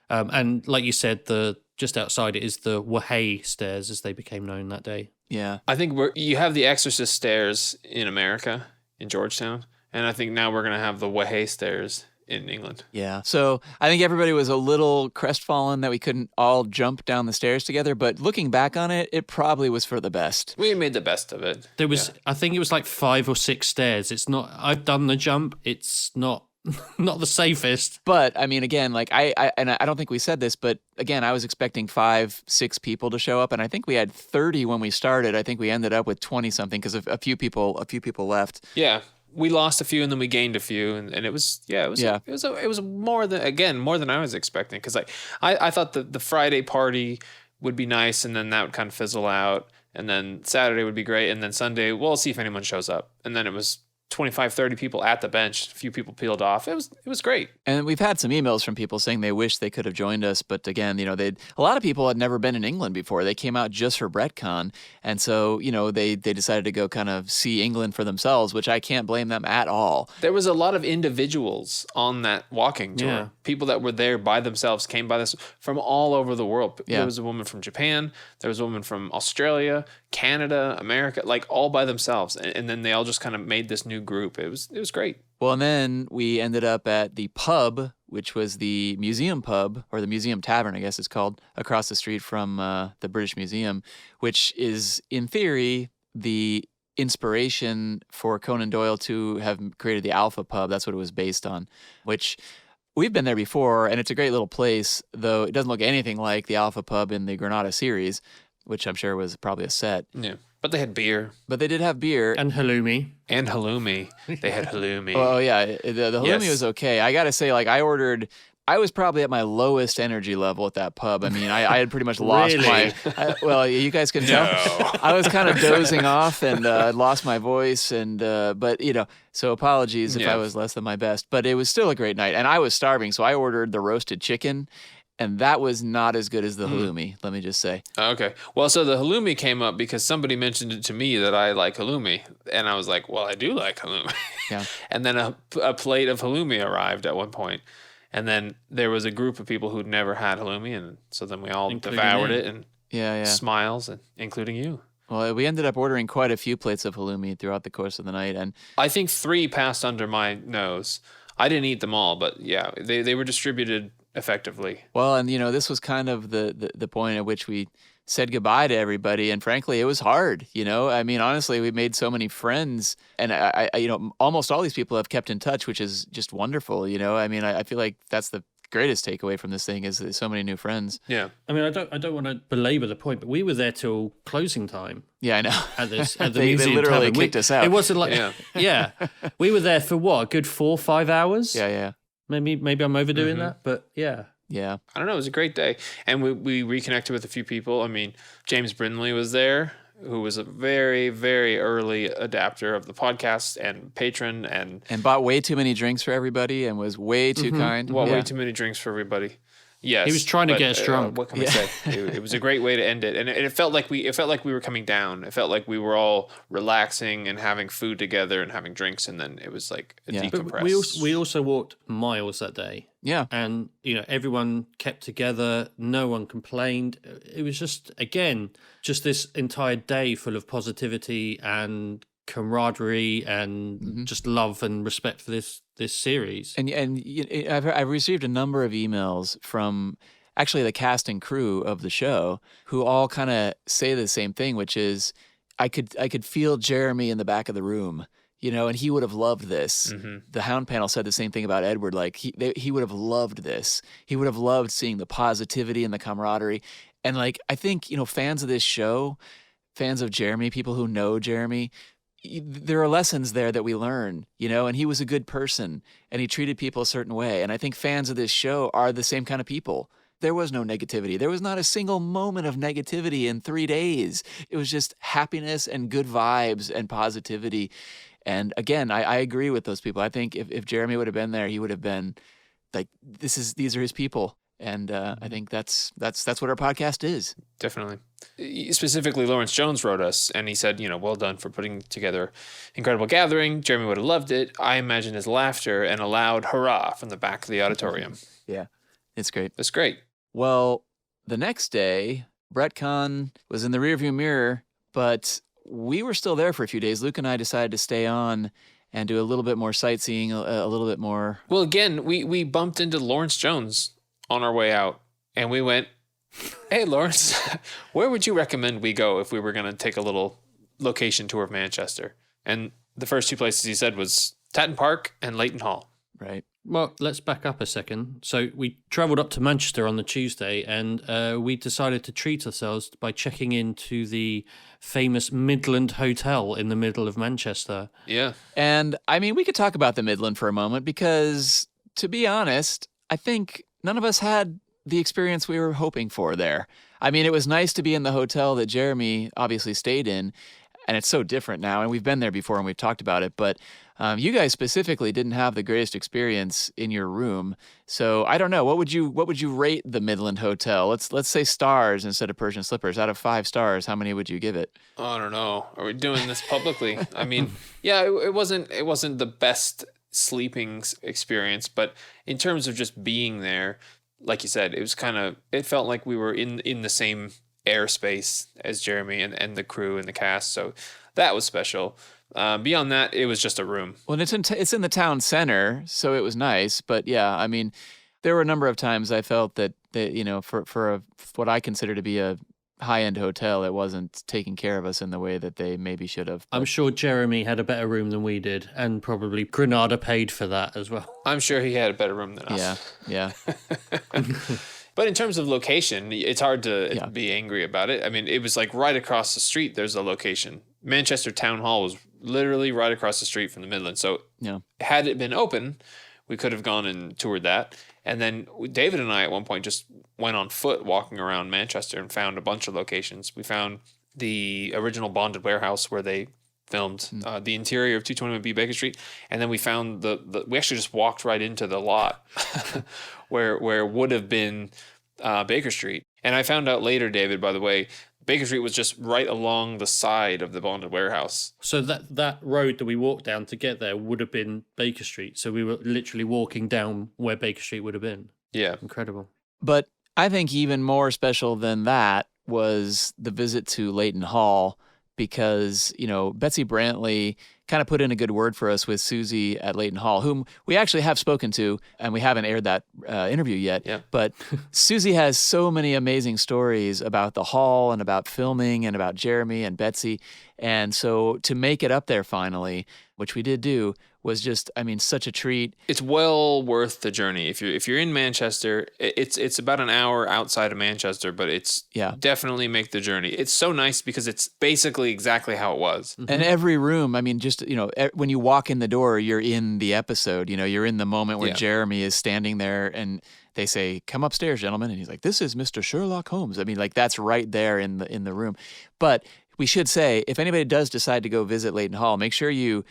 And like you said, just outside it is the Wahey stairs, as they became known that day. Yeah. I think you have the Exorcist stairs in America, in Georgetown, and I think now we're going to have the Wahey stairs in England. Yeah. So I think everybody was a little crestfallen that we couldn't all jump down the stairs together, but looking back on it, it probably was for the best. We made the best of it. There was, I think it was like 5 or 6 stairs. It's not, I've done the jump. It's not the safest. But I mean, again, like I don't think we said this, but again, I was expecting 5-6 people to show up, and I think we had 30 when we started. I think we ended up with 20 something because a few people left. Yeah. We lost a few and then we gained a few, and it was more than I was expecting, because I thought the Friday party would be nice, and then that would kind of fizzle out, and then Saturday would be great, and then Sunday we'll see if anyone shows up, and then it was 25-30 people at the bench. A few people peeled off. It was great. And we've had some emails from people saying they wish they could have joined us, but again, a lot of people had never been in England before. They came out just for BrettCon, and so they decided to go kind of see England for themselves, which I can't blame them at all. There was a lot of individuals on that walking tour. Yeah. People that were there by themselves, came by this from all over the world. Yeah. There was a woman from Japan. There was a woman from Australia, Canada, America, like all by themselves, and then they all just kind of made this new group. It was great. Well, and then we ended up at the pub, which was the museum pub, or the museum tavern, I guess it's called, across the street from the British Museum, which is, in theory, the inspiration for Conan Doyle to have created the Alpha Pub. That's what it was based on, which We've been there before, and it's a great little place, though it doesn't look anything like the Alpha Pub in the Granada series, which I'm sure was probably a set. Yeah. But they had beer. But they did have beer. And halloumi. And halloumi. They had halloumi. Oh, yeah. The halloumi was okay. I got to say, like, I was probably at my lowest energy level at that pub. I mean, I had pretty much lost well, you guys can tell. I was kind of dozing off and I'd lost my voice. But, so apologies if I was less than my best. But it was still a great night. And I was starving, so I ordered the roasted chicken. And that was not as good as the halloumi, let me just say. Okay. Well, so the halloumi came up because somebody mentioned it to me that I like halloumi. And I was like, well, I do like halloumi. Yeah. And then a plate of halloumi arrived at one point. And then there was a group of people who'd never had halloumi. And so then we all devoured it and smiles, including you. Well, we ended up ordering quite a few plates of halloumi throughout the course of the night. And I think 3 passed under my nose. I didn't eat them all, but yeah, they were distributed effectively. Well, and this was kind of the point at which we said goodbye to everybody, and frankly, it was hard. I mean, honestly, we made so many friends, and I almost all these people have kept in touch, which is just wonderful. I mean, I feel like that's the greatest takeaway from this thing is so many new friends. Yeah. I mean, I don't want to belabor the point, but we were there till closing time. Yeah, I know. At the they museum literally tavern. kicked us out. It wasn't like yeah. We were there for what, a good 4 or 5 hours? Yeah. Maybe I'm overdoing that, but yeah. Yeah. I don't know. It was a great day. And we reconnected with a few people. I mean, James Brindley was there, who was a very, very early adapter of the podcast and patron. And bought way too many drinks for everybody and was way too kind. Well, way too many drinks for everybody. Yes. He was trying to get us drunk. What can we say? It was a great way to end it. And it felt like we were coming down. It felt like we were all relaxing and having food together and having drinks. And then it was like a decompress. But we also walked miles that day. Yeah. And, everyone kept together. No one complained. It was just, again, just this entire day full of positivity and camaraderie and just love and respect for this series. And I've received a number of emails from actually the cast and crew of the show who all kind of say the same thing, which is I could feel Jeremy in the back of the room. And he would have loved this. Mm-hmm. The Hound panel said the same thing about Edward. Like he would have loved this. He would have loved seeing the positivity and the camaraderie. And like I think fans of this show, fans of Jeremy, people who know Jeremy, there are lessons there that we learn. And he was a good person, and he treated people a certain way. And I think fans of this show are the same kind of people. There was no negativity. There was not a single moment of negativity in 3 days. It was just happiness and good vibes and positivity. And again, I agree with those people. I think if Jeremy would have been there, he would have been like, these are his people. And I think that's what our podcast is. Definitely. Specifically, Lawrence Jones wrote us, and he said, well done for putting together incredible gathering. Jeremy would have loved it. I imagine his laughter and a loud hurrah from the back of the auditorium. Yeah, it's great. It's great. Well, the next day, BrettCon was in the rearview mirror, but we were still there for a few days. Luke and I decided to stay on and do a little bit more sightseeing, a little bit more. Well, again, we bumped into Lawrence Jones on our way out, and we went, hey, Lawrence, where would you recommend we go if we were going to take a little location tour of Manchester? And the first 2 places he said was Tatton Park and Leighton Hall. Right. Well, let's back up a second. So we travelled up to Manchester on the Tuesday, and we decided to treat ourselves by checking into the famous Midland Hotel in the middle of Manchester. Yeah. And, I mean, we could talk about the Midland for a moment because, to be honest, I think none of us had the experience we were hoping for there. I mean, it was nice to be in the hotel that Jeremy obviously stayed in, and it's so different now, and we've been there before and we've talked about it, but you guys specifically didn't have the greatest experience in your room. So I don't know, what would you rate the Midland Hotel? Let's say stars instead of Persian slippers. Out of 5 stars, how many would you give it? I don't know. Are we doing this publicly? I mean, yeah, it wasn't the best sleeping experience, but in terms of just being there, like you said, it felt like we were in the same airspace as Jeremy and the crew and the cast. So that was special. Beyond that, it was just a room. Well, it's in the town center, so it was nice. But yeah, I mean, there were a number of times I felt that for what I consider to be a high-end hotel, it wasn't taking care of us in the way that they maybe should have. I'm sure Jeremy had a better room than we did, and probably Granada paid for that as well. I'm sure he had a better room than us. Yeah. But in terms of location, it's hard to be angry about it. I mean, it was like right across the street, there's a location. Manchester Town Hall was literally right across the street from the Midland. So had it been open, we could have gone and toured that. And then David and I at one point just went on foot walking around Manchester and found a bunch of locations. We found the original bonded warehouse where they filmed the interior of 221B Baker Street. And then we found we actually just walked right into the lot where would have been Baker Street. And I found out later, David, by the way, Baker Street was just right along the side of the bonded warehouse. So that road that we walked down to get there would have been Baker Street. So we were literally walking down where Baker Street would have been. Yeah. Incredible. But I think even more special than that was the visit to Leighton Hall, because, Betsy Brantley kind of put in a good word for us with Susie at Leighton Hall, whom we actually have spoken to, and we haven't aired that interview yet. Yeah. But Susie has so many amazing stories about the hall and about filming and about Jeremy and Betsy. And so to make it up there finally, which we did do, was just, such a treat. It's well worth the journey. If you're in Manchester, it's about an hour outside of Manchester, but it's definitely make the journey. It's so nice because it's basically exactly how it was. And every room, just, when you walk in the door, you're in the episode. You're in the moment where Jeremy is standing there and they say, "Come upstairs, gentlemen," and he's like, "This is Mr. Sherlock Holmes." That's right there in the room. But we should say, if anybody does decide to go visit Leighton Hall, make sure you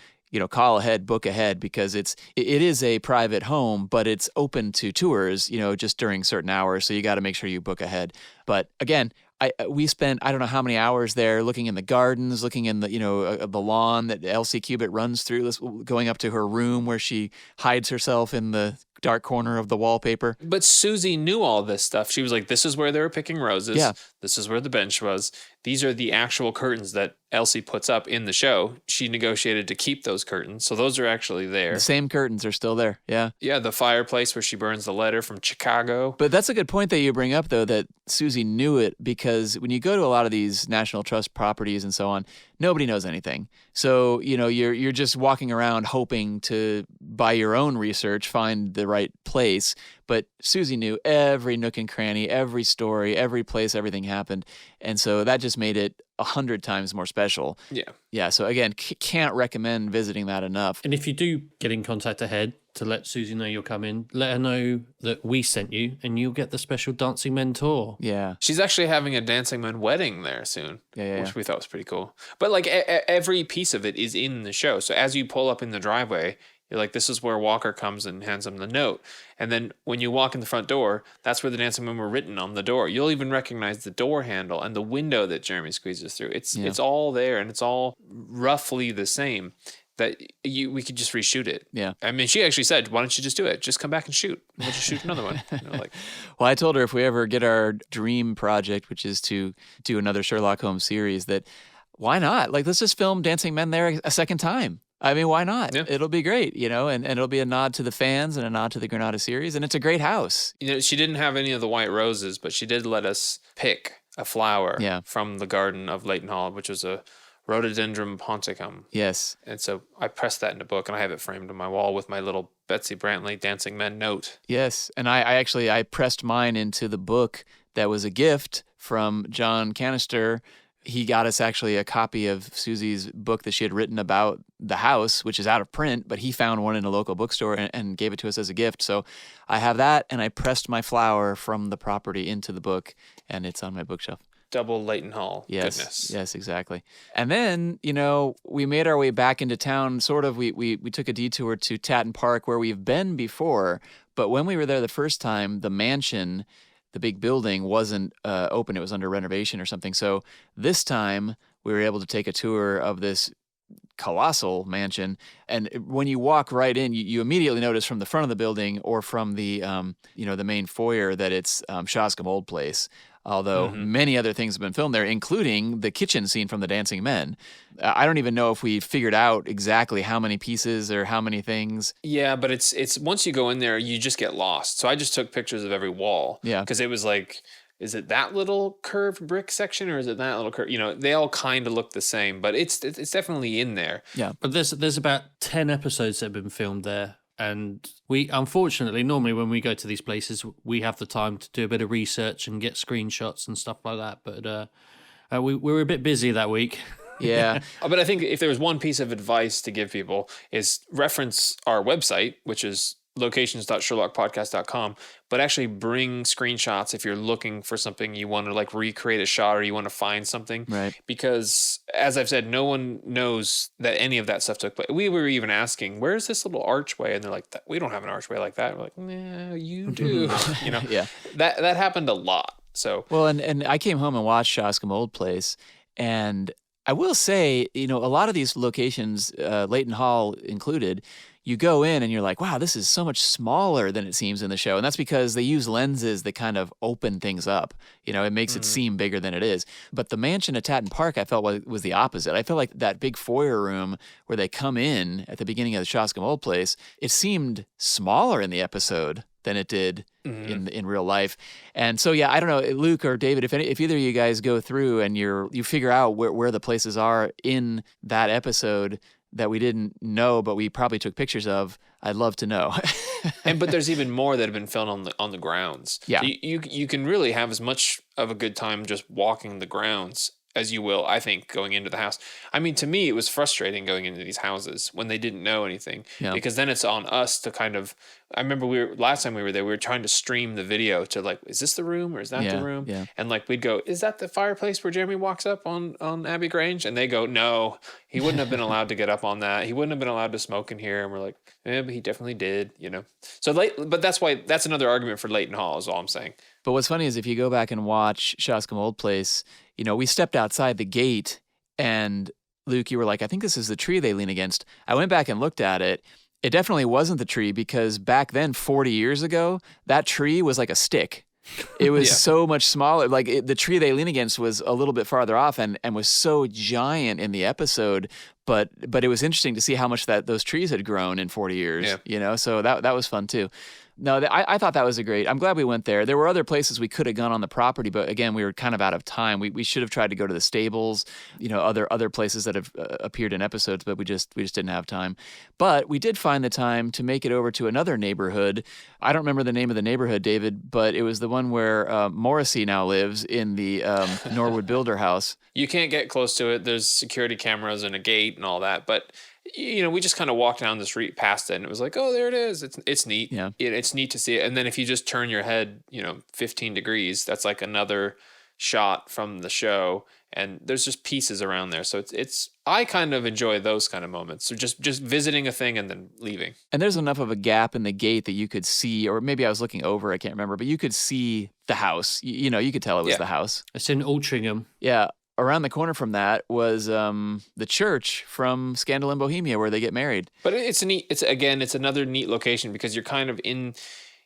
call ahead, book ahead, because it is a private home, but it's open to tours, just during certain hours. So you got to make sure you book ahead. But again, we spent, I don't know how many hours there looking in the gardens, looking in the lawn that Elsie Cubitt runs through, going up to her room where she hides herself in the dark corner of the wallpaper. But Susie knew all this stuff. She was like, this is where they were picking roses. Yeah. This is where the bench was. These are the actual curtains that Elsie puts up in the show. She negotiated to keep those curtains. So those are actually there. The same curtains are still there. Yeah. Yeah, the fireplace where she burns the letter from Chicago. But that's a good point that you bring up, though, that Susie knew it, because when you go to a lot of these National Trust properties and so on, nobody knows anything. So, you're just walking around hoping to, by your own research, find the right place. But Susie knew every nook and cranny, every story, every place everything happened. And so that just made it 100 times more special. Yeah. Yeah. So again, can't recommend visiting that enough. And if you do get in contact ahead to let Susie know you're coming, let her know that we sent you and you'll get the special Dancing Men tour. Yeah. She's actually having a Dancing Men wedding there soon, which we thought was pretty cool. But every piece of it is in the show. So as you pull up in the driveway, you're like, this is where Walker comes and hands him the note. And then when you walk in the front door, that's where the Dancing Men were written on the door. You'll even recognize the door handle and the window that Jeremy squeezes through. It's all there, and it's all roughly the same. That we could just reshoot it. Yeah. She actually said, why don't you just do it? Just come back and shoot. We'll just shoot another one. Well, I told her if we ever get our dream project, which is to do another Sherlock Holmes series, that why not? Let's just film Dancing Men there a second time. Why not? Yeah. It'll be great, and it'll be a nod to the fans and a nod to the Granada series, and it's a great house. She didn't have any of the white roses, but she did let us pick a flower from the garden of Leighton Hall, which was a Rhododendron ponticum. Yes. And so I pressed that in a book, and I have it framed on my wall with my little Betsy Brantley Dancing Men note. Yes, and I pressed mine into the book that was a gift from John Canister. He got us actually a copy of Susie's book that she had written about the house, which is out of print, but he found one in a local bookstore and gave it to us as a gift. So I have that, and I pressed my flower from the property into the book, and it's on my bookshelf. Double Leighton Hall. Yes, goodness. Yes, exactly. And then, we made our way back into town. Sort of, we took a detour to Tatton Park, where we've been before. But when we were there the first time, the mansion, the big building, wasn't open. It was under renovation or something. So this time we were able to take a tour of this colossal mansion. And when you walk right in, you immediately notice from the front of the building or from the the main foyer that it's Shoscombe Old Place. Although many other things have been filmed there, including the kitchen scene from The Dancing Men. I don't even know if we figured out exactly how many pieces or how many things. Yeah, but it's once you go in there, you just get lost. So I just took pictures of every wall. Yeah. Because it was like is it that little curved brick section or is it that little curve? They all kind of look the same, but it's definitely in there. Yeah. But there's about 10 episodes that have been filmed there. And we, unfortunately, normally when we go to these places, we have the time to do a bit of research and get screenshots and stuff like that. But we were a bit busy that week. Yeah. But I think if there was one piece of advice to give people is reference our website, which is locations.sherlockpodcast.com, but actually bring screenshots if you're looking for something, you want to like recreate a shot or you want to find something. Right. Because as I've said, no one knows that any of that stuff took place. We were even asking, where's this little archway? And they're like, we don't have an archway like that. We're like, nah, you do. Yeah. That happened a lot. So well, and I came home and watched Shoscombe Old Place, and I will say, a lot of these locations, Leighton Hall included, you go in and you're like, wow, this is so much smaller than it seems in the show. And that's because they use lenses that kind of open things up. It makes it seem bigger than it is. But the mansion at Tatton Park, I felt was the opposite. I felt like that big foyer room where they come in at the beginning of the Shoscombe Old Place, it seemed smaller in the episode than it did in real life. And so, yeah, I don't know, Luke or David, if either of you guys go through and you figure out where the places are in that episode that we didn't know, but we probably took pictures of, I'd love to know. But there's even more that have been filmed on the grounds. Yeah. So you can really have as much of a good time just walking the grounds as you will, I think, going into the house. I mean, to me, it was frustrating going into these houses when they didn't know anything, because then it's on us to kind of. I remember last time we were there, we were trying to stream the video to like, is this the room or is that the room? Yeah. And like we'd go, is that the fireplace where Jeremy walks up on Abbey Grange? And they go, no, he wouldn't have been allowed to get up on that. He wouldn't have been allowed to smoke in here. And we're like, yeah, but he definitely did, So but that's another argument for Leighton Hall is all I'm saying. But what's funny is if you go back and watch Shoscombe Old Place, we stepped outside the gate and Luke, you were like, I think this is the tree they lean against. I went back and looked at it. It definitely wasn't the tree because back then, 40 years ago, that tree was like a stick. It was so much smaller. Like the tree they lean against was a little bit farther off and was so giant in the episode. But it was interesting to see how much those trees had grown in 40 years, So that was fun too. No, I thought that was I'm glad we went there. There were other places we could have gone on the property, but again, we were kind of out of time. We should have tried to go to the stables, other places that have appeared in episodes, but we just didn't have time. But we did find the time to make it over to another neighborhood. I don't remember the name of the neighborhood, David, but it was the one where Morrissey now lives in the Norwood Builder house. You can't get close to it. There's security cameras and a gate and all that, but we just kind of walked down the street past it and it was like, oh, there it is. It's neat. Yeah. It's neat to see it. And then if you just turn your head, 15 degrees, that's like another shot from the show. And there's just pieces around there. So I kind of enjoy those kind of moments. So just visiting a thing and then leaving. And there's enough of a gap in the gate that you could see, or maybe I was looking over, I can't remember, but you could see the house. You could tell it was the house. It's in Altrincham. Yeah. Around the corner from that was the church from Scandal in Bohemia where they get married. But it's another neat location because you're kind of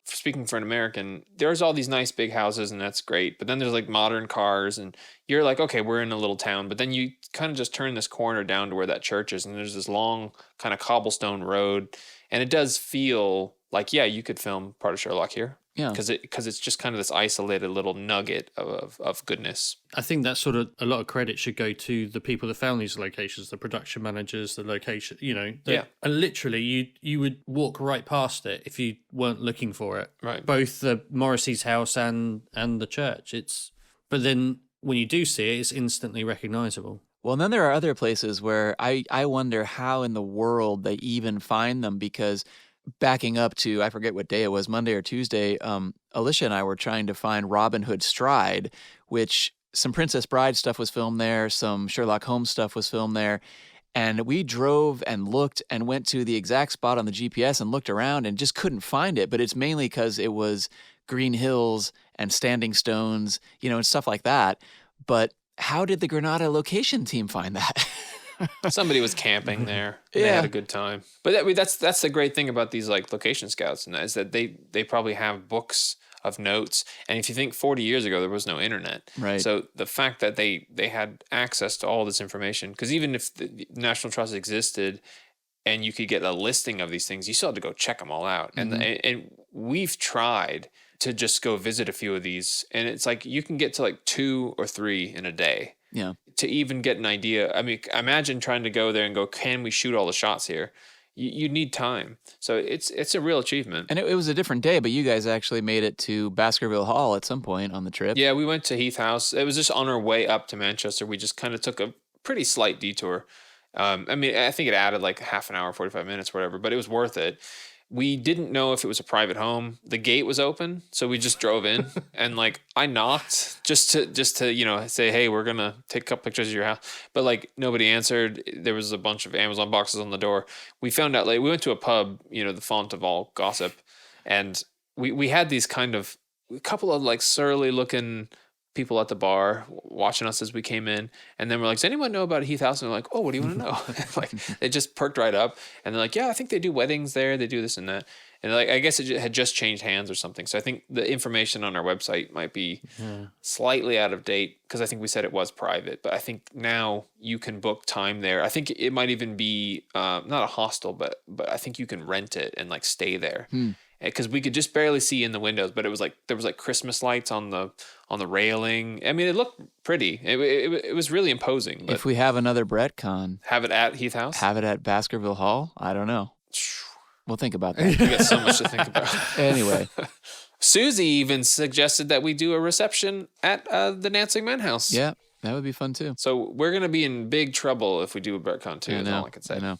speaking for an American, there's all these nice big houses and that's great. But then there's like modern cars and you're like, okay, we're in a little town. But then you kind of just turn this corner down to where that church is and there's this long kind of cobblestone road. And it does feel like, you could film part of Sherlock here. Yeah. Because it's just kind of this isolated little nugget of goodness. I think that sort of a lot of credit should go to the people that found these locations, the production managers, the location, And literally you would walk right past it if you weren't looking for it. Right. Both the Morrissey's house and the church. But then when you do see it, it's instantly recognizable. Well, and then there are other places where I wonder how in the world they even find them because backing up to, I forget what day it was, Monday or Tuesday, Alicia and I were trying to find Robin Hood Stride, which some Princess Bride stuff was filmed there, some Sherlock Holmes stuff was filmed there. And we drove and looked and went to the exact spot on the GPS and looked around and just couldn't find it. But it's mainly because it was green hills and standing stones, and stuff like that. But how did the Granada location team find that? Somebody was camping there. They had a good time. But that's the great thing about these like location scouts, and is that they probably have books of notes. And if you think 40 years ago, there was no internet. Right. So the fact that they had access to all this information, because even if the National Trust existed and you could get a listing of these things, you still had to go check them all out. And we've tried to just go visit a few of these. And it's like you can get to like 2 or 3 in a day. Yeah. To even get an idea. I mean, imagine trying to go there and go, can we shoot all the shots here? You need time. So it's a real achievement. And it was a different day, but you guys actually made it to Baskerville Hall at some point on the trip. Yeah, we went to Heath House. It was just on our way up to Manchester. We just kind of took a pretty slight detour. I mean, I think it added like half an hour, 45 minutes, whatever, but it was worth it. We didn't know if it was a private home. The gate was open, so we just drove in and like I knocked just to you know say, hey, we're gonna take a couple pictures of your house, but like nobody answered. There was a bunch of Amazon boxes on the door. We found out later. We went to a pub, you know, the font of all gossip, and we had these kind of a couple of like surly looking people at the bar watching us as we came in, and then we're like, does anyone know about Heath House? And they're like, oh, what do you want to know? Like they just perked right up, and they're like, yeah, I think they do weddings there, they do this and that, and like I guess it had just changed hands or something. So I think the information on our website might be slightly out of date because I think we said it was private, but I think now you can book time there. I think it might even be not a hostel, but I think you can rent it and like stay there. Because we could just barely see in the windows, but it was like there was like Christmas lights on the railing. I mean, it looked pretty. It was really imposing. But if we have another BrettCon, have it at Heath House, have it at Baskerville Hall. I don't know. We'll think about that. We got so much to think about. Anyway, Susie even suggested that we do a reception at the Nansing Men House. Yeah, that would be fun too. So we're gonna be in big trouble if we do a BrettCon too. That's all I can say. I know.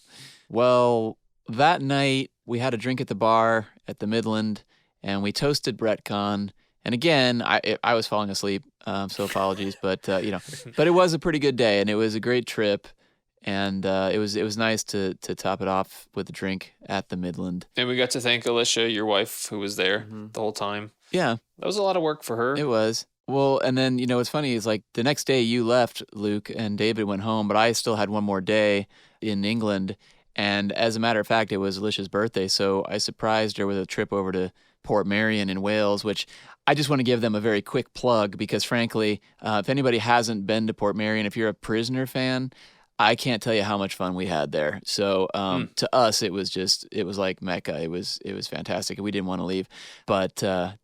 Well, that night we had a drink at the bar at the Midland, and we toasted BrettCon. And again, I was falling asleep, so apologies. But but it was a pretty good day, and it was a great trip, and it was nice to top it off with a drink at the Midland. And we got to thank Alicia, your wife, who was there the whole time. Yeah, that was a lot of work for her. It was. Well, and then what's funny is like the next day you left, Luke, and David went home, but I still had one more day in England. And as a matter of fact, it was Alicia's birthday, so I surprised her with a trip over to Port Marion in Wales, which I just want to give them a very quick plug because, frankly, if anybody hasn't been to Port Marion, if you're a Prisoner fan, I can't tell you how much fun we had there. So to us, it was like Mecca. It was fantastic. We didn't want to leave. But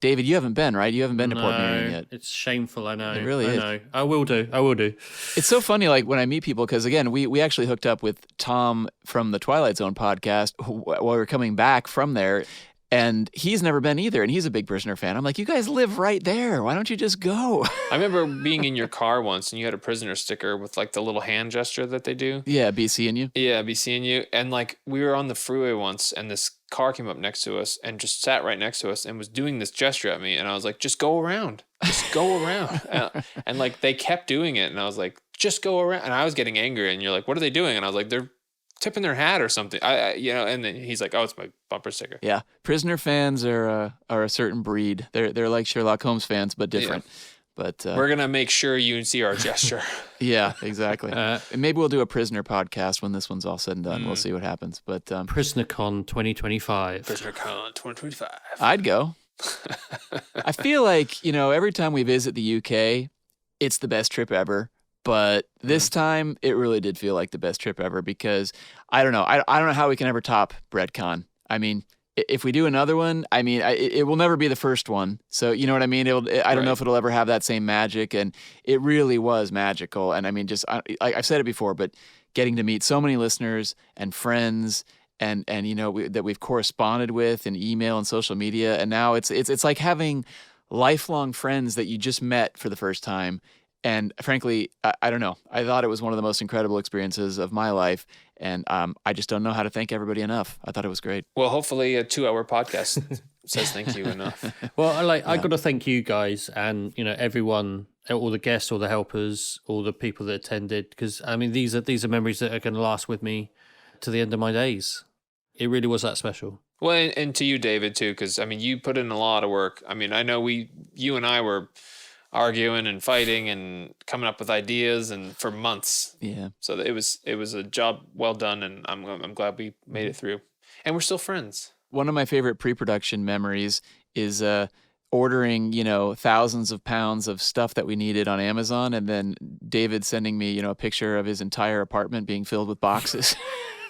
David, you haven't been, right? You haven't been to Port Marion yet. It's shameful. I know. It really is. I know. I will do. It's so funny, like when I meet people, because again, we actually hooked up with Tom from the Twilight Zone podcast while we were coming back from there. And he's never been either, and he's a big Prisoner fan. I'm like, you guys live right there. Why don't you just go? I remember being in your car once, and you had a Prisoner sticker with like the little hand gesture that they do. Yeah, be seeing you. Yeah, be seeing you. And like we were on the freeway once, and this car came up next to us and just sat right next to us and was doing this gesture at me, and I was like, just go around. Just go around. And like they kept doing it, and I was like, just go around. And I was getting angry, and you're like, what are they doing? And I was like, they're tipping their hat or something. And then he's like, oh, it's my bumper sticker. Yeah. Prisoner fans are a certain breed. They're like Sherlock Holmes fans, but different. Yeah. But we're going to make sure you see our gesture. Yeah, exactly. And maybe we'll do a Prisoner podcast when this one's all said and done. We'll see what happens. But PrisonerCon 2025. PrisonerCon 2025. I'd go. I feel like, every time we visit the UK, it's the best trip ever. But this time, it really did feel like the best trip ever because I don't know. I don't know how we can ever top BrettCon. I mean, if we do another one, I mean, it will never be the first one. So, you know what I mean? I don't know if it'll ever have that same magic. And it really was magical. And I mean, I've said it before, but getting to meet so many listeners and friends and that we've corresponded with in email and social media. And now it's like having lifelong friends that you just met for the first time. And frankly, I don't know. I thought it was one of the most incredible experiences of my life. And I just don't know how to thank everybody enough. I thought it was great. Well, hopefully a 2-hour podcast says thank you enough. Well, I got to thank you guys and, everyone, all the guests, all the helpers, all the people that attended. Because, I mean, these are memories that are going to last with me to the end of my days. It really was that special. Well, and to you, David, too, because, I mean, you put in a lot of work. I mean, I know you and I were arguing and fighting and coming up with ideas and for months. Yeah. So it was a job well done, and I'm glad we made it through. And we're still friends. One of my favorite pre-production memories is ordering, thousands of pounds of stuff that we needed on Amazon, and then David sending me, a picture of his entire apartment being filled with boxes.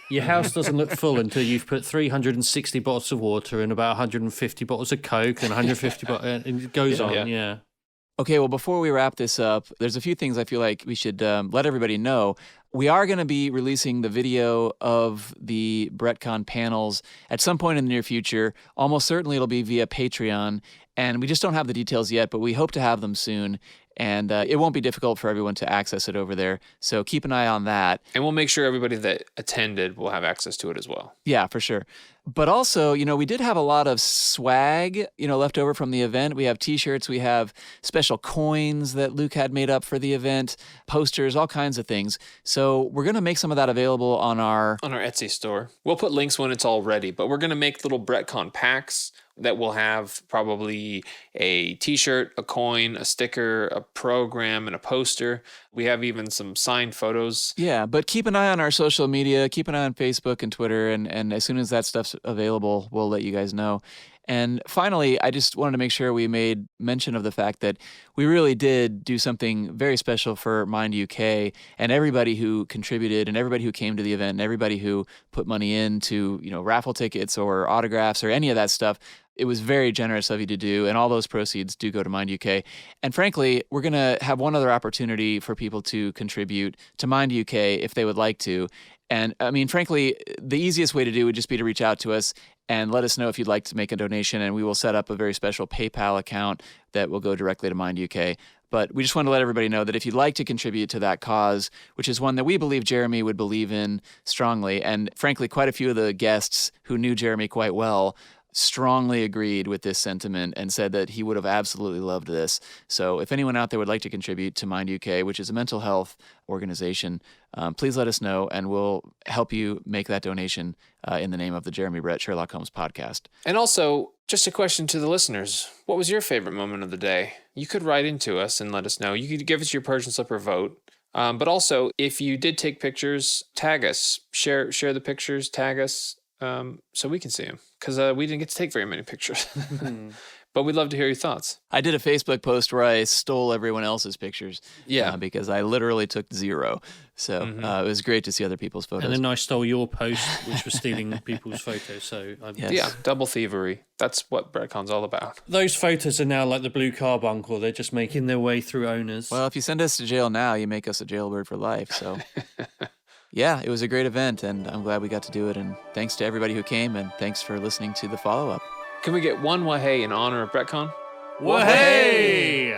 Your house doesn't look full until you've put 360 bottles of water and about 150 bottles of Coke and 150 bottles, and it goes on, yeah. Okay, well, before we wrap this up, there's a few things I feel like we should let everybody know. We are going to be releasing the video of the BrettCon panels at some point in the near future. Almost certainly it'll be via Patreon, and we just don't have the details yet, but we hope to have them soon. And it won't be difficult for everyone to access it over there. So keep an eye on that. And we'll make sure everybody that attended will have access to it as well. Yeah, for sure. But also, we did have a lot of swag, left over from the event. We have T-shirts, we have special coins that Luke had made up for the event, posters, all kinds of things. So we're going to make some of that available on our Etsy store. We'll put links when it's all ready, but we're going to make little BrettCon packs that will have probably a T-shirt, a coin, a sticker, a program, and a poster. We have even some signed photos. Yeah, but keep an eye on our social media. Keep an eye on Facebook and Twitter, and as soon as that stuff's available, we'll let you guys know. And finally, I just wanted to make sure we made mention of the fact that we really did do something very special for Mind UK and everybody who contributed and everybody who came to the event and everybody who put money into, raffle tickets or autographs or any of that stuff. It was very generous of you to do, and all those proceeds do go to Mind UK. And frankly, we're going to have one other opportunity for people to contribute to Mind UK if they would like to. And I mean, frankly, the easiest way to do would just be to reach out to us and let us know if you'd like to make a donation, and we will set up a very special PayPal account that will go directly to Mind UK. But we just want to let everybody know that if you'd like to contribute to that cause, which is one that we believe Jeremy would believe in strongly, and frankly, quite a few of the guests who knew Jeremy quite well strongly agreed with this sentiment and said that he would have absolutely loved this. So if anyone out there would like to contribute to Mind UK, which is a mental health organization, please let us know, and we'll help you make that donation in the name of the Jeremy Brett Sherlock Holmes podcast. And also, just a question to the listeners. What was your favorite moment of the day? You could write into us and let us know. You could give us your Persian slipper vote. But also, if you did take pictures, tag us. Share the pictures, tag us. So we can see them, because we didn't get to take very many pictures. But we'd love to hear your thoughts. I did a Facebook post where I stole everyone else's pictures. Yeah. Because I literally took 0. So it was great to see other people's photos. And then I stole your post, which was stealing people's photos. So Yeah, double thievery. That's what BrettCon's all about. Those photos are now like the Blue Carbuncle. They're just making their way through owners. Well, if you send us to jail now, you make us a jailbird for life. So yeah, it was a great event, and I'm glad we got to do it. And thanks to everybody who came, and thanks for listening to the follow-up. Can we get one wahey in honor of BrettCon? Wahey!